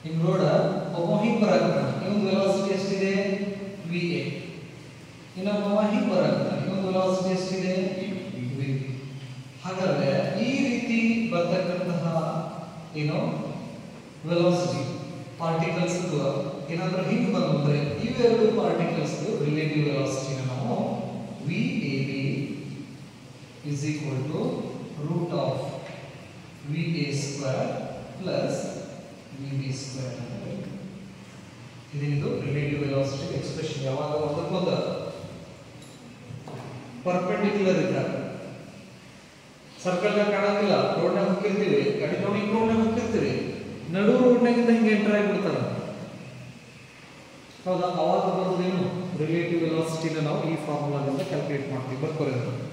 ಹಿಂಗ್ ರೋಡ್ ಒಬ್ಬ ಹಿಂಗ್ ಬರಾಕತ್ತಾನ, ಇವನ್ ವೆಲಾಸಿಟಿ ಎಷ್ಟಿದೆ VA. ಇನ್ನೊಬ್ಬ ಹಿಂಗ್ ಬರಾಕತ್ತಾನ, ಇವನ್ ವೆಲಾಸಿಟಿ ಎಷ್ಟಿದೆ VB. ಹಾಗಾದ್ರೆ ಈ ರೀತಿ ಬರ್ತಕ್ಕಂತಹ ಏನು ವೆಲಾಸಿಟಿ ಪಾರ್ಟಿಕಲ್ಸ್ ಏನಾದ್ರೂ ಹಿಂಗ್ ಬಂದ್ರೆ ಇವೆರಡು ಪಾರ್ಟಿಕಲ್ಸ್ ರಿಲೇಟಿವ್ ವೆಲಾಸಿಟಿನ ನಾವು VAB is equal to root of VA square plus VB square. ಇದು ರಿಲೇಟಿವ್ ವೆಲಾಸಿಟಿ ಎಕ್ಸ್ಪ್ರೆಷನ್. ಯಾವಾಗ ಒಂದಕ್ಕೊಂದು ಪರ್ಪೆಂಡಿಕ್ಯುಲರ್ ಇದ್ದಾಗ ಸರ್ಕಲ್ ಕಾಣಂಗಿಲ್ಲ, ರೋಡ್ನಾಗ ಹೋಗಿರ್ತೀವಿ, ಗಾಡಿ ನೋಡಿ ರೋಡ್ನಾಗ ಹೋಗಿರ್ತೀವಿ, ನಡು ರೋಡ್ನಾಗಿಂದ ಹಿಂಗೆ ಎಂಟರ್ ಆಗಿಬಿಡ್ತಾರ, ಹೌದಾ? ಅವಾಗ ಬರೋದೇನು ರಿಲೇಟಿವ್ ವೆಲಾಸಿಟಿನ ನಾವು ಈ ಫಾರ್ಮುಲಾದಿಂದ ಕ್ಯಾಲ್ಕುಲೇಟ್ ಮಾಡ್ತೀವಿ. ಬರ್ಕೋದು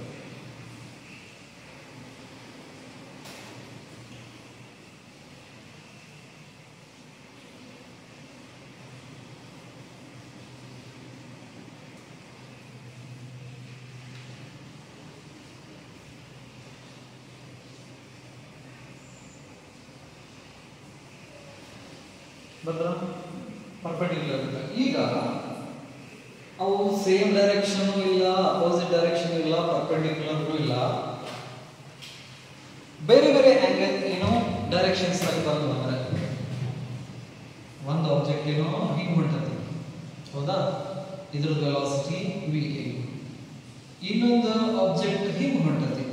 ಬಂದ್ರ ಪರ್ಪೆಂಡಿಕ್ಯುಲರ್. ಈಗ ಅವು ಸೇಮ್ ಡೈರೆಕ್ಷನ್ ಇಲ್ಲ, ಅಪೋಸಿಟ್ ಡೈರೆಕ್ಷನ್ ಇಲ್ಲ, ಪರ್ಪೆಂಡಿಕ್ಯುಲರ್ ಇಲ್ಲ, ಬೇರೆ ಬೇರೆ ಆಂಗಲ್ ಏನೋ ಡೈರೆಕ್ಷನ್ಸ್ ಆಗಿ ಬಂದು ಅಂದ್ರೆ ಒಂದು ಆಬ್ಜೆಕ್ಟ್ ಏನೋ ಹಿಂಗ್ ಹೊಂಟತಿ, ಹೌದಾ? ಇದ್ರದ್ದು ವೆಲಾಸಿಟಿ VA. ಇನ್ನೊಂದು ಆಬ್ಜೆಕ್ಟ್ ಹಿಂಗ್ ಹೊಂಟತಿ,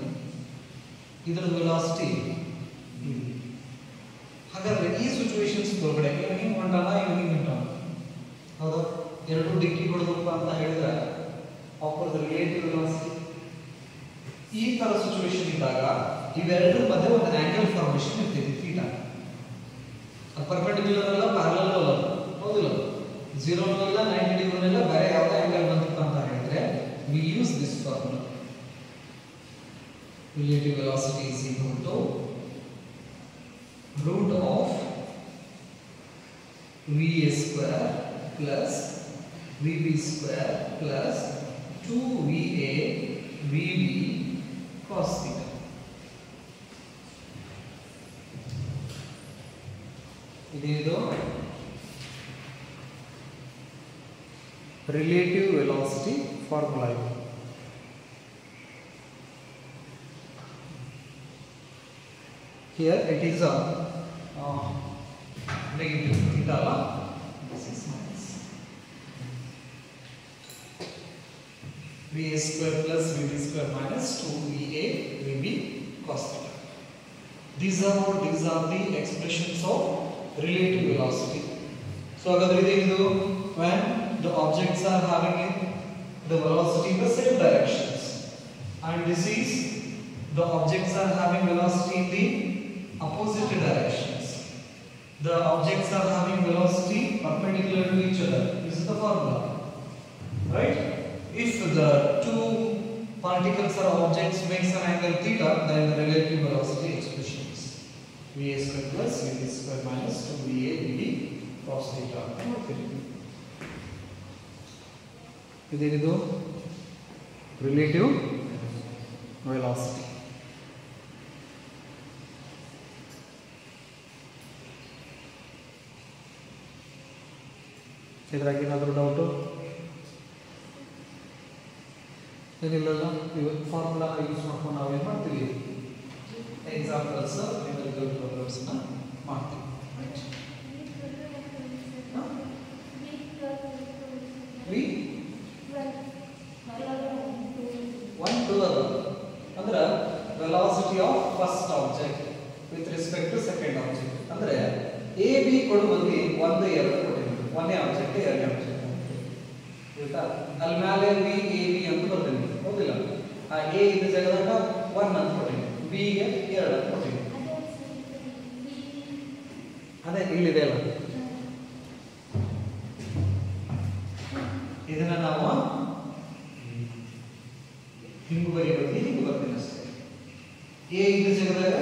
ಇದ್ರದ್ದು ವೆಲಾಸಿಟಿ VB. ಹಾಗಾದ್ರೆ ಈ ಸಿಚುವೇಶನ್ಸ್ ಒಳಗಡೆ ಇವ್ನು ಹಿಂಗ್ ಹೊಂಟಾನ, ಇವ್ನು ಹಿಂಗ್ ಹೊಂಟಾನ, ಹೌದಾ? ಎರಡು ಡಿಕ್ಕಿ ಹೊಡೆದಪ್ಪ ಅಂತ ಹೇಳಿದ್ರೆ ಆಪೋಸಿಟ್ ರಿಲೇಟಿವ್ ವೆಲಾಸಿಟಿ. ಈ ತರ ಸಿಚುವೇಶನ್ ಇದ್ದಾಗ ಇವೆರಡರ ಮಧ್ಯೆ ಒಂದು ಆಂಗಲ್ ಫಾರ್ಮೇಷನ್ ಇರ್ತೈತಿ ಥೀಟಾ. ಅದು ಪರ್ಪೆಂಡಿಕ್ಯುಲರ್ ಅಲ್ಲ, ಪ್ಯಾರಲಲ್ ಅಲ್ಲ, ಹೌದಿಲ್ಲ? 0 ಅಲ್ಲ, 90 ಡಿಗ್ರಿ ಅಲ್ಲ, ಬೇರೆ ಯಾವುದೇ ಆಂಗಲ್ ಬಂತಪ್ಪ ಅಂತ ಹೇಳಿದ್ರೆ we use this formula. Relative velocity is equal to root of VA square plus VB square plus 2VA VB cos theta. ಇದು ರಿಲೇಟಿವ್ ವೆಲಾಸಿಟಿ ಫಾರ್ಮುಲಾ. ಇದು here it is a negative theta, this is minus VA square plus VB square minus 2VA VB cos theta. These are the expressions of relative velocity. So hagadre idu when the objects are having the velocity in the same directions, and this is the objects are having velocity in the opposite directions. The objects are having velocity perpendicular to each other. This is the formula, right? If the two particles or objects makes an angle theta, then the relative velocity expression is VA square plus VB square minus 2VA VB cos theta. ಇದು relative velocity. ಇದ್ರಾಗ ಏನಾದರೂ doubt? ಏನಿಲ್ಲಲ್ಲ ಇವತ್ತು formula use ಮಾಡ್ಕೊಂಡು ನಾವು ಏನು ಮಾಡ್ತೀವಿ examples numerical ಪ್ರಾಬ್ಲಮ್ಸ್ನ ಮಾಡ್ತೀವಿ. ಅಂದ್ರೆ velocity of first object with respect to second object ಅಂದ್ರೆ ಎ ಬಿ ಕೊಡುವಲ್ಲಿ 1 2 ಕೊಟ್ಟಿದ್ದೀವಿ. ಒಂದೇ ಆಬ್ಜೆಕ್ಟ್ ಎರಡನೇ ಆಬ್ಜೆಕ್ಟ್ ಆಯ್ತಾ. ಅಲ್ಲಿ ಮೇಲೆ ಬಿ ಎ ಬಿ ಅಂತ ಬರ್ತೀನಿ ಹೌದಿಲ್ಲ. ಆ ಎ ಇದ್ದ ಜಾಗದಾಗ 1 ಅಂತ ಕೊಟ್ಟಿದ್ದೀವಿ, ಬಿ ಗೆ 2 ಅಂತ ಕೊಟ್ಟಿದ್ದೀವಿ. ಅದೇ ಇಲ್ಲಿದೆ ಅಲ್ಲ, ಇದನ್ನ ನಾವು ಹಿಂಗೆ ಬರೀಬೇಕು, ಹಿಂಗೆ ಬರ್ತೀನಿ ಅಷ್ಟೇ. ಎ ಇದ್ದ ಜಾಗದಾಗ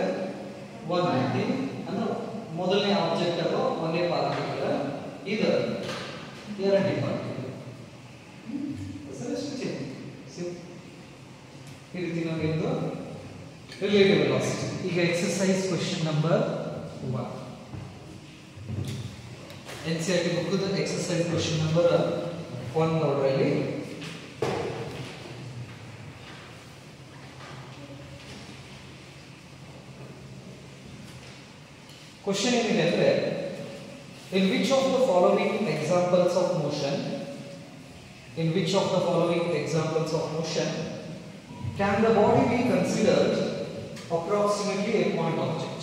1 ಐತಿ ಅಂದ್ರೆ ಮೊದಲನೇ ಆಬ್ಜೆಕ್ಟ್ ಅದು ಒಂದೇ ಪಾರ್ಟಿಕಲ್, ಇದು ಎರಡನೇ ಪಾರ್ಟಿಕಲ್. ಈ ರೀತಿ ನಾವು ಇದು ರಿಲೇಟಿವ್ ವೆಲಾಸಿಟಿ. ಈಗ ಎಕ್ಸರ್ಸೈಸ್ ಕ್ವೆಶ್ಚನ್ ನಂಬರ್ 1 NCERT ಬುಕ್ದು ಎಕ್ಸರ್ಸೈಸ್ ಕ್ವೆಶ್ಚನ್ ನಂಬರ್ 1 ನೋಡ್ರಿ. ಇಲ್ಲಿ ಕ್ವೆಶ್ಚನ್ ಏನಿದೆ ಅಂದ್ರೆ in which of the following examples of motion can the body be considered approximately a point object?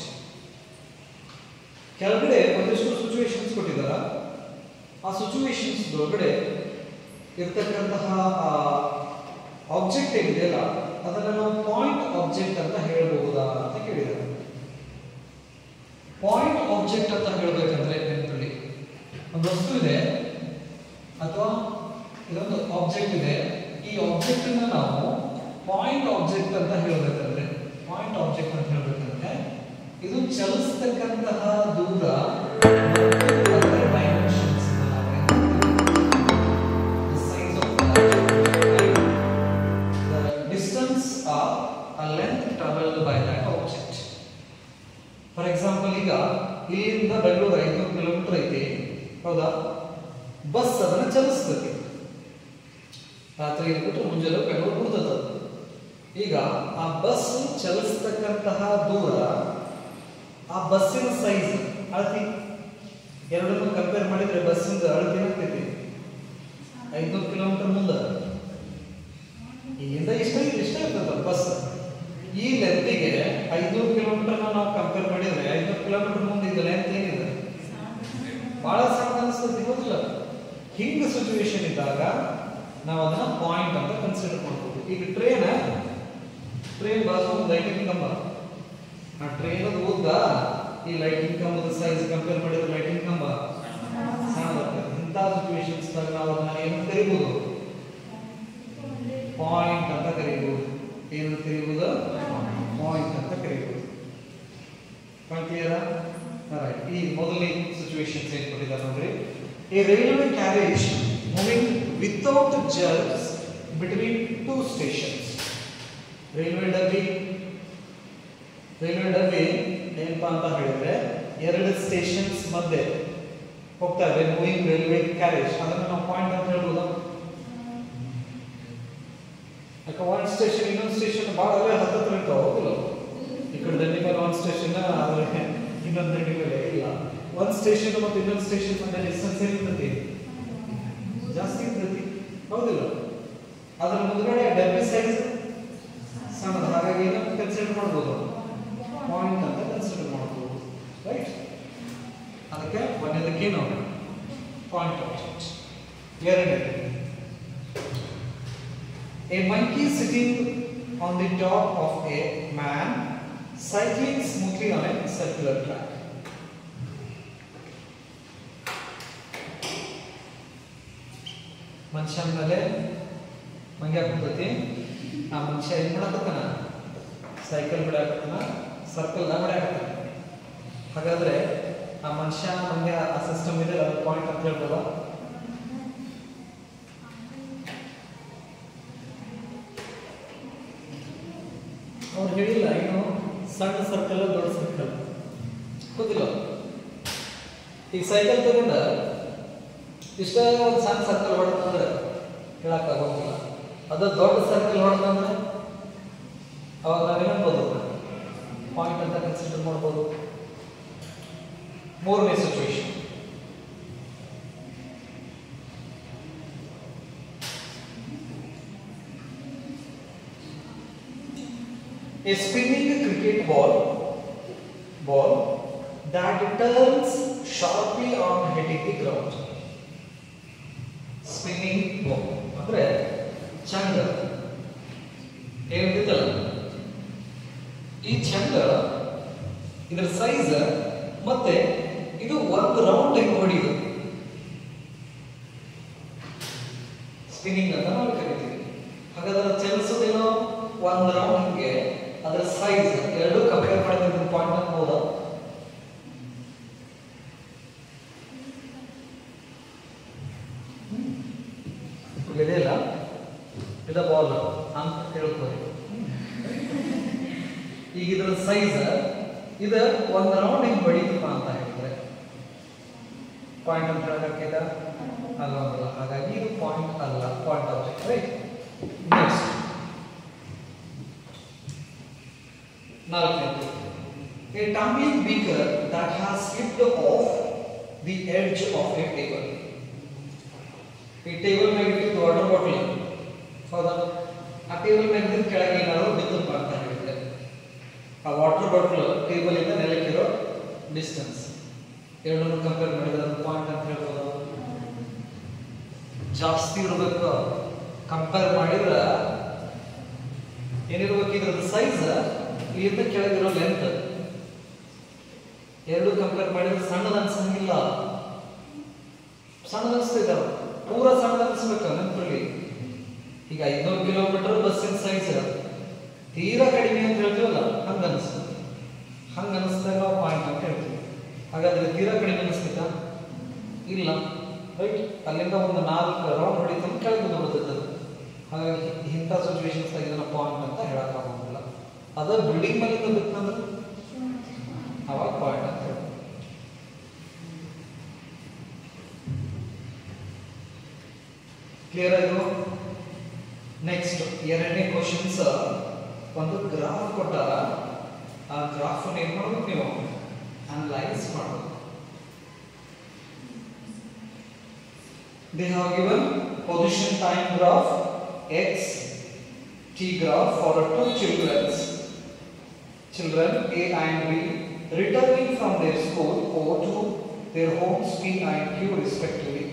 ಕೆಳಗಡೆ ಒಂದಷ್ಟು ಸಿಚುವೇಶನ್ಸ್ ಕೊಟ್ಟಿದ್ದಾರೆ. ಆ ಸಿಚುವೇಶನ್ಸ್ ಒಳಗಡೆ ಇರತಕ್ಕಂತಹ ಆಬ್ಜೆಕ್ಟ್ ಏನಿದೆಯಲ್ಲ ಅದನ್ನು ನಾವು ಪಾಯಿಂಟ್ ಆಬ್ಜೆಕ್ಟ್ ಅಂತ ಹೇಳಬಹುದಾ ಅಂತ ಕೇಳಿದ್ದಾರೆ. ಪಾಯಿಂಟ್ ಆಬ್ಜೆಕ್ಟ್ ಅಂತ ಹೇಳಬೇಕಂದ್ರೆ ನೆನಪಿಡಿ, ಒಂದು ವಸ್ತು ಇದೆ ಅಥವಾ ಇದೊಂದು ಆಬ್ಜೆಕ್ಟ್ ಇದೆ. ಈ ಆಬ್ಜೆಕ್ಟ್ ಅನ್ನು ನಾವು ಪಾಯಿಂಟ್ ಆಬ್ಜೆಕ್ಟ್ ಅಂತ ಹೇಳಬೇಕಂದ್ರೆ ಇದು ಚಲಿಸತಕ್ಕಂತಹ ದೂರ dimensions distance are a length traveled by that object. For example ಈಗ ಇಲ್ಲಿಂದ ಬೆಂಗಳೂರು 500 ಕಿಲೋಮೀಟರ್ ಐತಿ ಹೌದಾ. ಬಸ್ ಅದನ್ನ ಚಲಿಸ್ತದೆ, ರಾತ್ರಿ ಇಟ್ಬಿಟ್ಟು ಮುಂಜಾನೆ ಬೆಂಗಳೂರು ಬಿಡ್ತದ. ಈಗ ಆ ಬಸ್ ಚಲಿಸ್ತಕ್ಕಂತಹ ದೂರ, ಆ ಬಸ್ಸಿನ ಸೈಜ್ ಅಳತಿ ಎರಡನ್ನು ಕಂಪೇರ್ ಮಾಡಿದ್ರೆ ಬಸ್ಸಿಂದ ಅಳತಿ ಏನಾಗ್ತೈತಿ 500 ಕಿಲೋಮೀಟರ್ ಮುಂದೆ ಇಲ್ಲಿಂದ ಇಷ್ಟ ಇರ್ತದ ಬಸ್. ಈ ಲೆಂತ್ಗೆ 500 ಕಿಲೋಮೀಟರ್ ನಾವು ಕಂಪೇರ್ ಮಾಡಿದ್ರೆ 500 ಕಿಲೋಮೀಟರ್ ಮುಂದೆ ಇದು ಲೆಂತ್ ಏನಿದೆ ಬಹಳ ಸಣ್ಣ ಅನಿಸ್ತದೆ ಗೊತ್ತಿಲ್ಲ. ಹಿಂಗ ಸಿಚುವೇಶನ್ ಇದ್ದಾಗ ನಾವು ಅದನ್ನ ಪಾಯಿಂಟ್ ಅಂತ ಕನ್ಸಿಡರ್ ಮಾಡ್ಬೋದು. ಈಗ ಟ್ರೈನ್ ಬಾಜು ಒಂದು ಲೈಟಿಂಗ್ ಕಂಬ, ಆ ಟ್ರೈನ್ ಉದ್ದ ಈ ಲೈಟಿಂಗ್ ಕಂಬದ ಸೈಜ್ ಕಂಪೇರ್ ಮಾಡಿದ್ರೆ ಲೈಟಿಂಗ್ ಕಂಬ ಸಣ್ಣದಾಗ್ತದೆ. ಇಂಥ ಸಿಚುವೇಶನ್ಸ್ ನಾವು ಅದನ್ನ ಏನು ಕರಿಬಹುದು, ಪಾಯಿಂಟ್ ಅಂತ ಕರಿಬಹುದು. ಏನು ಕರಿಬಹುದು, ಪಾಯಿಂಟ್ ಅಂತ ಕರಿಬಹುದು. ಕ್ಲಿಯರ್? ರೈಟ್. ಈ ಮೊದಲನೇ ಸಿಚುವೇಶನ್ಸ್ ಏನು ಕೊಟ್ಟಿದ್ದಾರೆ ನೋಡ್ರಿ. A railway carriage moving without jerks between two stations. Railway ಡಬ್ಬಿ ಏನಪ್ಪಾ ಅಂತ ಹೇಳಿದ್ರೆ ಎರಡು ಸ್ಟೇಷನ್ಸ್ ಮಧ್ಯೆ ಹೋಗ್ತಾ ಇದೆ ಮೂವಿಂಗ್ ರೈಲ್ವೆ ಕ್ಯಾರೇಜ್. ಅದನ್ನ ನಾವು ಪಾಯಿಂಟ್ ಅಂತ ಹೇಳ್ಬೋದು. ಯಾಕೆ ಒಂದು ಸ್ಟೇಷನ್ ಇನ್ನೊಂದು ಸ್ಟೇಷನ್ ಭಾಳ ಹತ್ತಿರ ಇರ್ತಾವ ಹೋಗಿಲ್ಲ. ಈ ಕಡೆ ದಂಡಿ ಮೇಲೆ ಒಂದು ಸ್ಟೇಷನ್ ಆದ್ರೆ ಇನ್ನೊಂದು ದಂಡಿ ಮೇಲೆ ಇಲ್ಲ. ಒಂದು ಸ್ಟೇಷನ್ ಮತ್ತು ಇನ್ನೊಂದು ಸ್ಟೇಷನ್ ಮಧ್ಯೆ ಡಿಸ್ಟೆನ್ಸ್ ಏನಿರ್ತೈತಿ ಜಾಸ್ತಿ ಇರ್ತೈತಿ ಹೌದಿಲ್ಲ. ಅದರ ಮುಂದ್ಗಡೆ ಡಬ್ಬಿ ಸೈಜ್ ಸಣ್ಣದು, ಹಾಗಾಗಿ ಏನಂತ ಕನ್ಸಿಡರ್ ಮಾಡ್ಬೋದು, ಪಾಯಿಂಟ್ ಅಂತ ಕನ್ಸಿಡರ್ ಮಾಡ್ಬೋದು. ರೈಟ್. ಅದಕ್ಕೆ ಒಂದನೇದಕ್ಕೆ ನೋಡಿ ಪಾಯಿಂಟ್ ಆಬ್ಜೆಕ್ಟ್. ಎರಡನೇದು a monkey sitting on the top of a man cycling smoothly on a circular track. ಮನುಷ್ಯ ಮೇಲೆ ಮಂಗ್ಯ ಕುಂತೈತಿ. ಆ ಮನುಷ್ಯ ಏನ್ ಮಾಡಕತ್ತಾನ, ಸೈಕಲ್ ಬಿಡಾಕತ್ತಾನ, ಸರ್ಕಲ್ ಬಿಡಾಕತ್ತಾನ. ಹಾಗಾದ್ರೆ ಆ ಮನುಷ್ಯ ಮಂಗ್ಯ ಆ ಸಿಸ್ಟಮ್ ಇದೆ, ಅದು ಪಾಯಿಂಟ್ ಅಂತ ಹೇಳ್ಬೋದ? ಅವ್ರು ಹೇಳಿಲ್ಲ ಏನು ಸಣ್ಣ ಸರ್ಕಲ್ ದೊಡ್ಡ ಸರ್ಕಲ್ ಗೊತ್ತಿಲ್ಲ. ಈಗ ಸೈಕಲ್ ತಗೊಂಡ ಇಷ್ಟ ಒಂದು ಸಣ್ಣ ಸರ್ಕಲ್ ಹೊಡೆದಂದ್ರೆ ಹೇಳಕ್ಕಾಗೋದಿಲ್ಲ. ಅದು ದೊಡ್ಡ ಸರ್ಕಲ್ ಹೊಡೆದಂದ್ರೆ ಅವಾಗ ನಾವೇನಬಹುದು ಪಾಯಿಂಟ್ ಅಂತ ಕನ್ಸಿಡರ್ ಮಾಡ್ಬೋದು. ಮೂರನೇ situation, a spinning cricket ball that turns sharply on hitting the ground. Spinning ball ಅಂದ್ರೆ ಚಂಡ ಏನಿರ್ತಲ್ಲ, ಈ ಚಂಡ ಇದರ ಸೈಜ್ ಮತ್ತೆ ಇದು ಒಂದು ರೌಂಡ್ ಹೆಂಗ್ ಹೊಡಿದು ಸ್ಪಿನ್ನಿಂಗ್ ಅಂತ ನಾವು ಕರಿತೀವಿ. ಹಾಗಾದ್ರೆ ಚಲಿಸೋದೇನೋ ಒಂದು ರೌಂಡ್ ಹಿಂಗೆ, ಅದರ ಸೈಜ್ ಎರಡು ಕಂಪೇರ್ ಮಾಡಿದ್ರೆ ಪಾಯಿಂಟ್ ಅನ್ಬೋದಾ? ಇಲ್ಲ ಇದ ಬಾಲ್ ಅಂತ ಹೇಳ್ಬೋದು. ಈಗ ಇದರ ಸೈಜ್ ಇದ ಒಂದು ರೌಂಡ್ ಹಿಂಗ್ ಹೊಡಿತಪ್ಪ ಅಂತ ಹೇಳಿದ್ರೆ ಪಾಯಿಂಟ್ ಅಂತ ಹೇಳಕ್ಕಿದ ಅಲ್ಲ. ಹಾಗಾಗಿ ಇದು ಪಾಯಿಂಟ್ ಅಲ್ಲ, ಪಾಯಿಂಟ್ ಆಬ್ಜೆಕ್ಟ್, ರೈಟ್? ನೆಕ್ಸ್ಟ್ ನಾಲ್ಕನೇದು, a tumbling beaker that has slipped off the edge of a table. ಈ ಟೇಬಲ್ ಮೇಲೆ ಇಟ್ಟಿದ್ದು ವಾಟರ್ ಬಾಟಲ್, ಹೌದಾ? ಆ ಟೇಬಲ್ ಮೇಲೆ ಕೆಳಗೆ ಏನಾದ್ರು ಬಿದ್ದು ಅಂತ ಹೇಳಿದ್ರೆ ಆ ವಾಟರ್ ಬಾಟಲ್ ಟೇಬಲ್ ಇಂದ ನೆಲಕ್ಕಿರೋ ಡಿಸ್ಟೆನ್ಸ್ ಎರಡನ್ನು ಕಂಪೇರ್ ಮಾಡಿದ್ರೆ ಅದು ಪಾಯಿಂಟ್ ಅಂತ ಹೇಳ್ಬೋದು. ಜಾಸ್ತಿ ಇರಬೇಕು, ಕಂಪೇರ್ ಮಾಡಿದ್ರೆ ಏನಿರ್ಬೇಕು, ಇದ್ರದ್ದು ಸೈಜ್ ಇಲ್ಲಿಂದ ಕೆಳಗಿರೋ ಲೆಂತ್ ಎರಡು ಕಂಪೇರ್ ಮಾಡಿದ್ರೆ ಸಣ್ಣದ ಅನ್ಸಂಗಿಲ್ಲ. ಸಣ್ಣದ ಅನಿಸ್ತಿದ್ದ ಪೂರಾ ಸಣ್ಣದ ಅನಿಸ್ಬೇಕು ನೆನಪಲ್ಲಿ. ಈಗ 500 ಕಿಲೋಮೀಟರ್ ಬಸ್ಸಿನ ಸೈಜ್ ತೀರಾ ಕಡಿಮೆ ಅಂತ ಹೇಳ್ತೀವಲ್ಲ, ಹಂಗ ಅನಿಸ್ತದೆ. ಹಂಗ ಅನಿಸ್ದಾಗ ನಾವು ಪಾಯಿಂಟ್ ಅಂತ ಹೇಳ್ತೀವಿ. ಹಾಗಾದ್ರೆ ತೀರಾ ಕಡಿಮೆ ಅನಿಸ್ತಿತ್ತ? ಇಲ್ಲ, ರೈಟ್? ಅಲ್ಲಿಂದ ಒಂದು 4 ರೌಂಡ್ ಹೊಡಿತ ಕೆಳಗೆ ಬರ್ತದೆ. ಹಾಗಾಗಿ ಇಂಥ ಸಿಚುವೇಶನ್ಸ್ ಇದನ್ನ ಪಾಯಿಂಟ್ ಅಂತ ಹೇಳಕ್ಕಾಗೋದಿಲ್ಲ. ಅದ ಬಿಲ್ಡಿಂಗ್ ಮೇಲಿಂದ ಬಿತ್ತಂದ್ರೆ ಅವಾಗ ಪಾಯಿಂಟ್ ಅಂತ ಹೇಳಿ. ಕ್ಲಿಯರ್ ಆಯ್ತು? ನೆಕ್ಸ್ಟ್ ಎರಡನೇ ಕ್ವಶನ್ಸ್, ಒಂದು ಗ್ರಾಫ್ ಕೊಟ್ಟಾರ, ಆ ಗ್ರಾಫ್ ಏನ್ ಮಾಡ್ಬೇಕು ನೀವು ಅನಲೈಸ್ ಮಾಡಬೇಕು. They have given position time graph x t graph for two children A and B returning from their school or to their homes P and Q respectively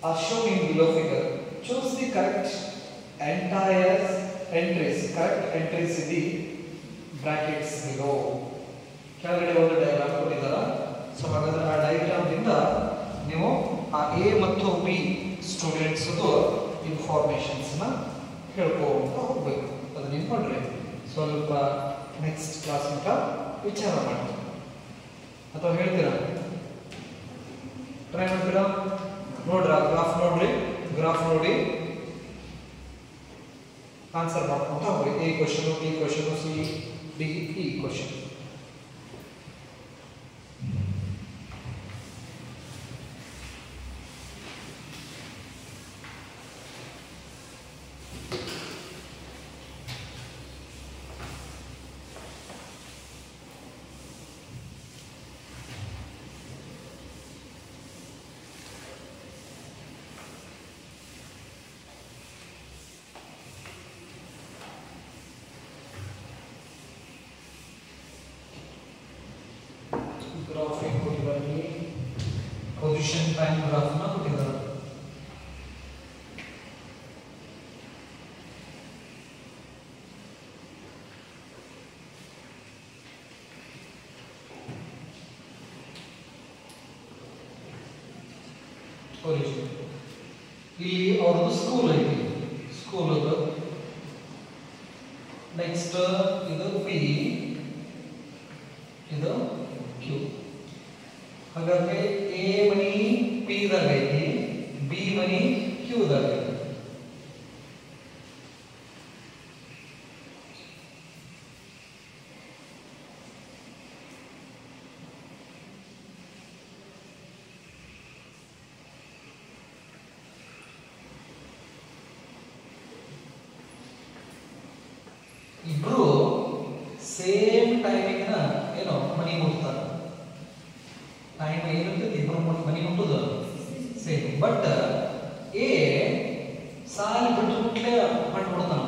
are shown in below figure. Choose the correct entries in the brackets below. ಕೆಳಗಡೆ ಒಂದು diagram ಕೊಟ್ಟಿದ್ದಾರೆ. So ಹಾಗಾದ್ರೆ ಆ diagram ದಿಂದ ನೀವು ಆ A ಮತ್ತು B students informations ನ ಹೇಳ್ಕೊಂತ ಹೋಗ್ಬೇಕು. ಅದನ್ನ ನೀವು ನೋಡ್ರಿ ಸ್ವಲ್ಪ ನೆಕ್ಸ್ಟ್ ಕ್ಲಾಸ್ ಮಟ್ಟ ವಿಚಾರ ಮಾಡಿ ಅಥವಾ ಹೇಳ್ತೀರಾ, ಟ್ರೈ ಮಾಡ್ತೀರಾ? ನೋಡ್ರ ಗ್ರಾಫ್ ನೋಡ್ರಿ, ಗ್ರಾಫ್ ನೋಡಿ ಆನ್ಸರ್ ಮಾಡ್ಕೊಂತ ಹೋಗ್ರಿ. A question, B question, C D E question. Graph ಕೊಟ್ಟಿದ್ದಾರೆ, ಪೊಸಿಷನ್ ಟೈಮ್ ಗ್ರಾಫ್ ನ ಕೊಟ್ಟಿದ್ದಾರೆ. ಇಲ್ಲಿ ಅವ್ರದ್ದು ಸ್ಕೂಲ್ ಐತಿ, ಸ್ಕೂಲ್ ಅದು. ನೆಕ್ಸ್ಟ್ ಇದು ಪಿ, ಇದು ಕ್ಯೂ. ಹಾಗಾದ್ರೆ ಎ ಮನಿ ಪಿ ದಾಗ ಐತಿ, ಬಿ ಮನಿ ಕ್ಯೂ ದಾಗ ಐತಿ. ಇಬ್ರು ಸೇಮ್ ಟೈಮಿಂಗ್ ಏನೋ ಮನಿ ಮುಟ್ತಾರೆ. ಟೈಮ್ ಏನಿರ್ತೈತಿ ಇಬ್ರು ಮನಿ ಮುಟ್ಟುದು ಸೇಮ್. ಬಟ್ ಎ ಸಾಲಿ ಬಿಟ್ಟು ಬಿಟ್ಲೆ ಮಾಡಿ ಬಿಡ್ತಾನ.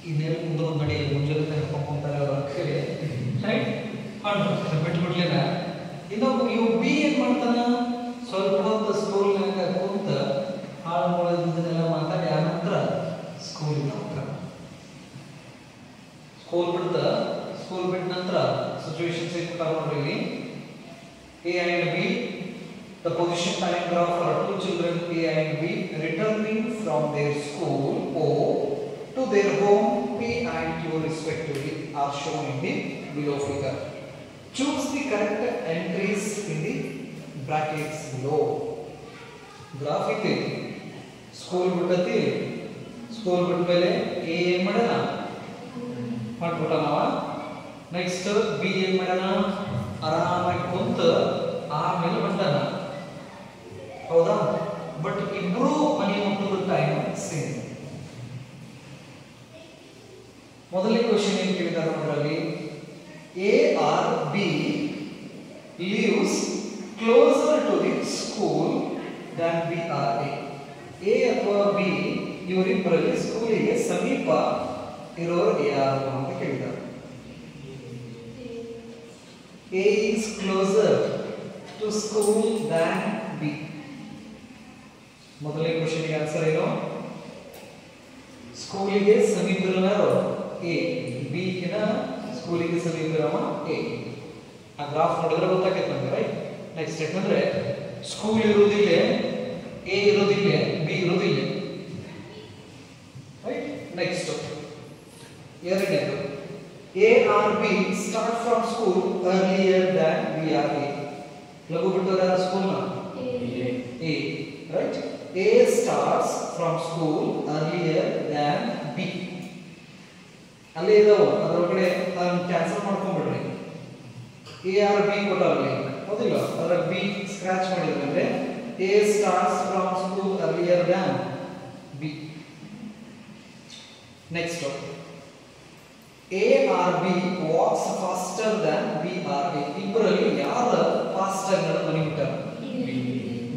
ಇನ್ನೆಲ್ಲ ಮುಂದೆ ನಡಿ ಮುಂಜಾನೆ ಕರ್ಕೊಂತಾರೆ ಅವ್ರ ಕಡೆ ರೈಟ್ ಮಾಡ್ಬಿಡ್ತಾರೆ ಬಿಟ್ಟು ಬಿಡ್ಲೇನ. ಇನ್ನೊಬ್ಬ ಇವ್ ಬಿ ಏನ್ ಮಾಡ್ತಾನ, ಸ್ವಲ್ಪ ಹೊತ್ತು ಸ್ಕೂಲ್ನಾಗ ಕುಂತ ಹಾಳು ಮಾಡೋದನ್ನೆಲ್ಲ ಮಾತಾಡಿ ಆನಂತರ ಸ್ಕೂಲಿಗೆ ಹೋಗ್ತಾನ. ಸ್ಕೂಲ್ ಬಿಟ್ಟ ನಂತರ ಸಿಚುವೇಶನ್ಸ್ ಇರ್ತಾವ ನೋಡ್ರಿ. A and B, the position time graph for two children A and B returning from their school O to their home P and Q respectively are shown in the below figure. Choose the correct entries in the brackets below. Graph ಇದೆ. School ಬಿಟ್ಟತಿ. School ಬಿಟ್ಟ ಮೇಲೆ A ಏನ್ ಮಾಡೋಣ ಮಾಡ್ಬಿಟ್ಟ ನಾವ. Next B ಏನ್ ಮಾಡೋಣ, ಆರಾಮಾಗಿ ಕುಂತ ಆಮೇಲೆ ಬಂದಾನ. ಹೌದಾ? ಬಟ್ ಇಬ್ರು ಮನೆ ಮುಟ್ಟುವ ಟೈಮ್ ಸೇಮ್. ಮೊದಲನೇ ಕ್ವೆಶ್ಚನ್ ಏನ್ ಕೇಳಿದಾರೆ ನೋಡ್ರಲ್ಲಿ, A or B lives closer to the school than B or A. A ಅಥವಾ ಬಿ ಇವರಿಬ್ಬರಲ್ಲಿ ಸ್ಕೂಲಿಗೆ ಸಮೀಪ ಇರೋರು ಯಾರು ಅಂತ ಕೇಳಿದ್ದಾರೆ. A is closer to school than B. ಮೊದಲನೇ ಕ್ವೆಶ್ಚನ್ಗೆ ಆನ್ಸರ್ ಏನು? ಸ್ಕೂಲಿಗೆ ಸಮೀಪ ಇರೋರು A, B ಗಿನ ಸ್ಕೂಲಿಗೆ ಸಮೀಪ ಇರೋವ A. ಆ ಗ್ರಾಫ್ ನೋಡಿದ್ರೆ ಗೊತ್ತಾಗುತ್ತೆ ನಮಗೆ ರೈಟ್. ನೆಕ್ಸ್ಟ್ ಯಾಕಂದ್ರೆ ಸ್ಕೂಲ್ ಇರೋದಿಲ್ಲ, A ಇರೋದಿಲ್ಲ, B ಇರೋದಿಲ್ಲ ರೈಟ್. ನೆಕ್ಸ್ಟ್ ಎರಡನೇದು, A or B start from school earlier than B or A. ಲಘು ಬಿಟ್ಟರೆ ಯಾರು ಸ್ಕೂಲ್ನ? A, right? A starts from school earlier than B. ಅಲ್ಲೇ ಇದಾವೆ, ಅದರೊಳಗಡೆ ಅದನ್ನು ಕ್ಯಾನ್ಸಲ್ ಮಾಡ್ಕೊಂಡ್ಬಿಡ್ರಿ. A or B ಕೊಟ್ಟವ್ರಲ್ಲಿ ಹೌದಿಲ್ಲ, ಅದರ B ಸ್ಕ್ರಾಚ್ ಮಾಡಿದ್ರೆ A starts from school earlier than B. Next one, A or B walks faster than B or A. ಇಬ್ಬರಲ್ಲಿ ಯಾರು fast ಆಗಿ ಮನೆ ಬಿಟ್ಟಾರ?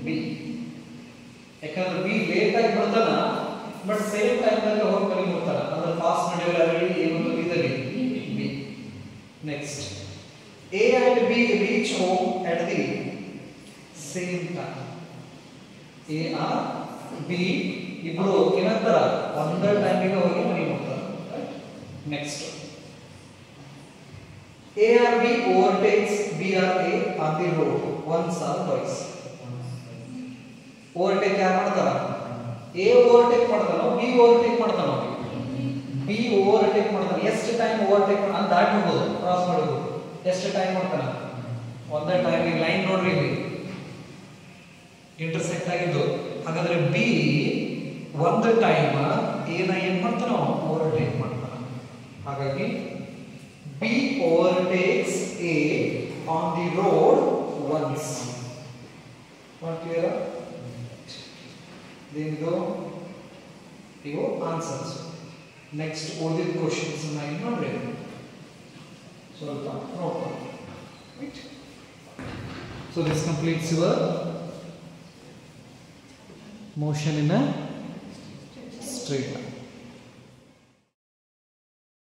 B. ಯಾಕಂದ್ರೆ B ಲೇಟ್ ಆಗಿ ಬರ್ತಾನ, ಬಟ್ ಸೇಮ್ ಟೈಮ್ ನಲ್ಲಿ ಹೋಗಿ ಮನೆ ಬಿಡ್ತಾನ. ಅಂದ್ರೆ ಫಾಸ್ಟ್ ನಡೆಯಲಾಗಲಿ ಏನು ಇದರಲ್ಲಿ B. Next, A and B reach home at the same time. A or B ಇಬ್ರು ಏನಂತಾರ ಒಂದೇ ಟೈಮಿಗೆ ಹೋಗಿ ಮನೆ ಬಿಡ್ತಾರ. Next, A or B overtakes B or A on the road once or twice. Overtake ಯಾರು ಮಾಡ್ತಾರ? A overtake ಮಾಡ್ತಾನೋ B overtake ಮಾಡ್ತಾನೋ? B overtake ಮಾಡ್ತಾನ. ಎಷ್ಟು ಟೈಮ್ overtake ಅಂತ ದಾಟಿ ಹೋಗೋದು, ಕ್ರಾಸ್ ಮಾಡೋದು ಎಷ್ಟು ಟೈಮ್ ಮಾಡ್ತಾನ? ಒಂದೇ ಟೈಮ್. ಈ ಲೈನ್ ನೋಡ್ರಿ, ಇಲ್ಲಿ ಇಂಟರ್ಸೆಕ್ಟ್ ಆಗಿದ್ದು. ಹಾಗಾದ್ರೆ B ಒಂದು ಟೈಮ್ ಏನ ಏನ್ ಮಾಡ್ತಾನೋ ಓವರ್ಟೇಕ್ ಮಾಡ್ತಾನ. ಹಾಗಾಗಿ B overtakes A on the road once. What clear? Then go your answers. Next ಓದಿದ ಕ್ವೆಶ್ಚನ್ಸ್ ಅನ್ನ ಏನು ಮಾಡ್ರಿ ಸ್ವಲ್ಪ ನೋಡ್ಕೊಳ್ಳಿ. Right? So this completes your motion in a straight line.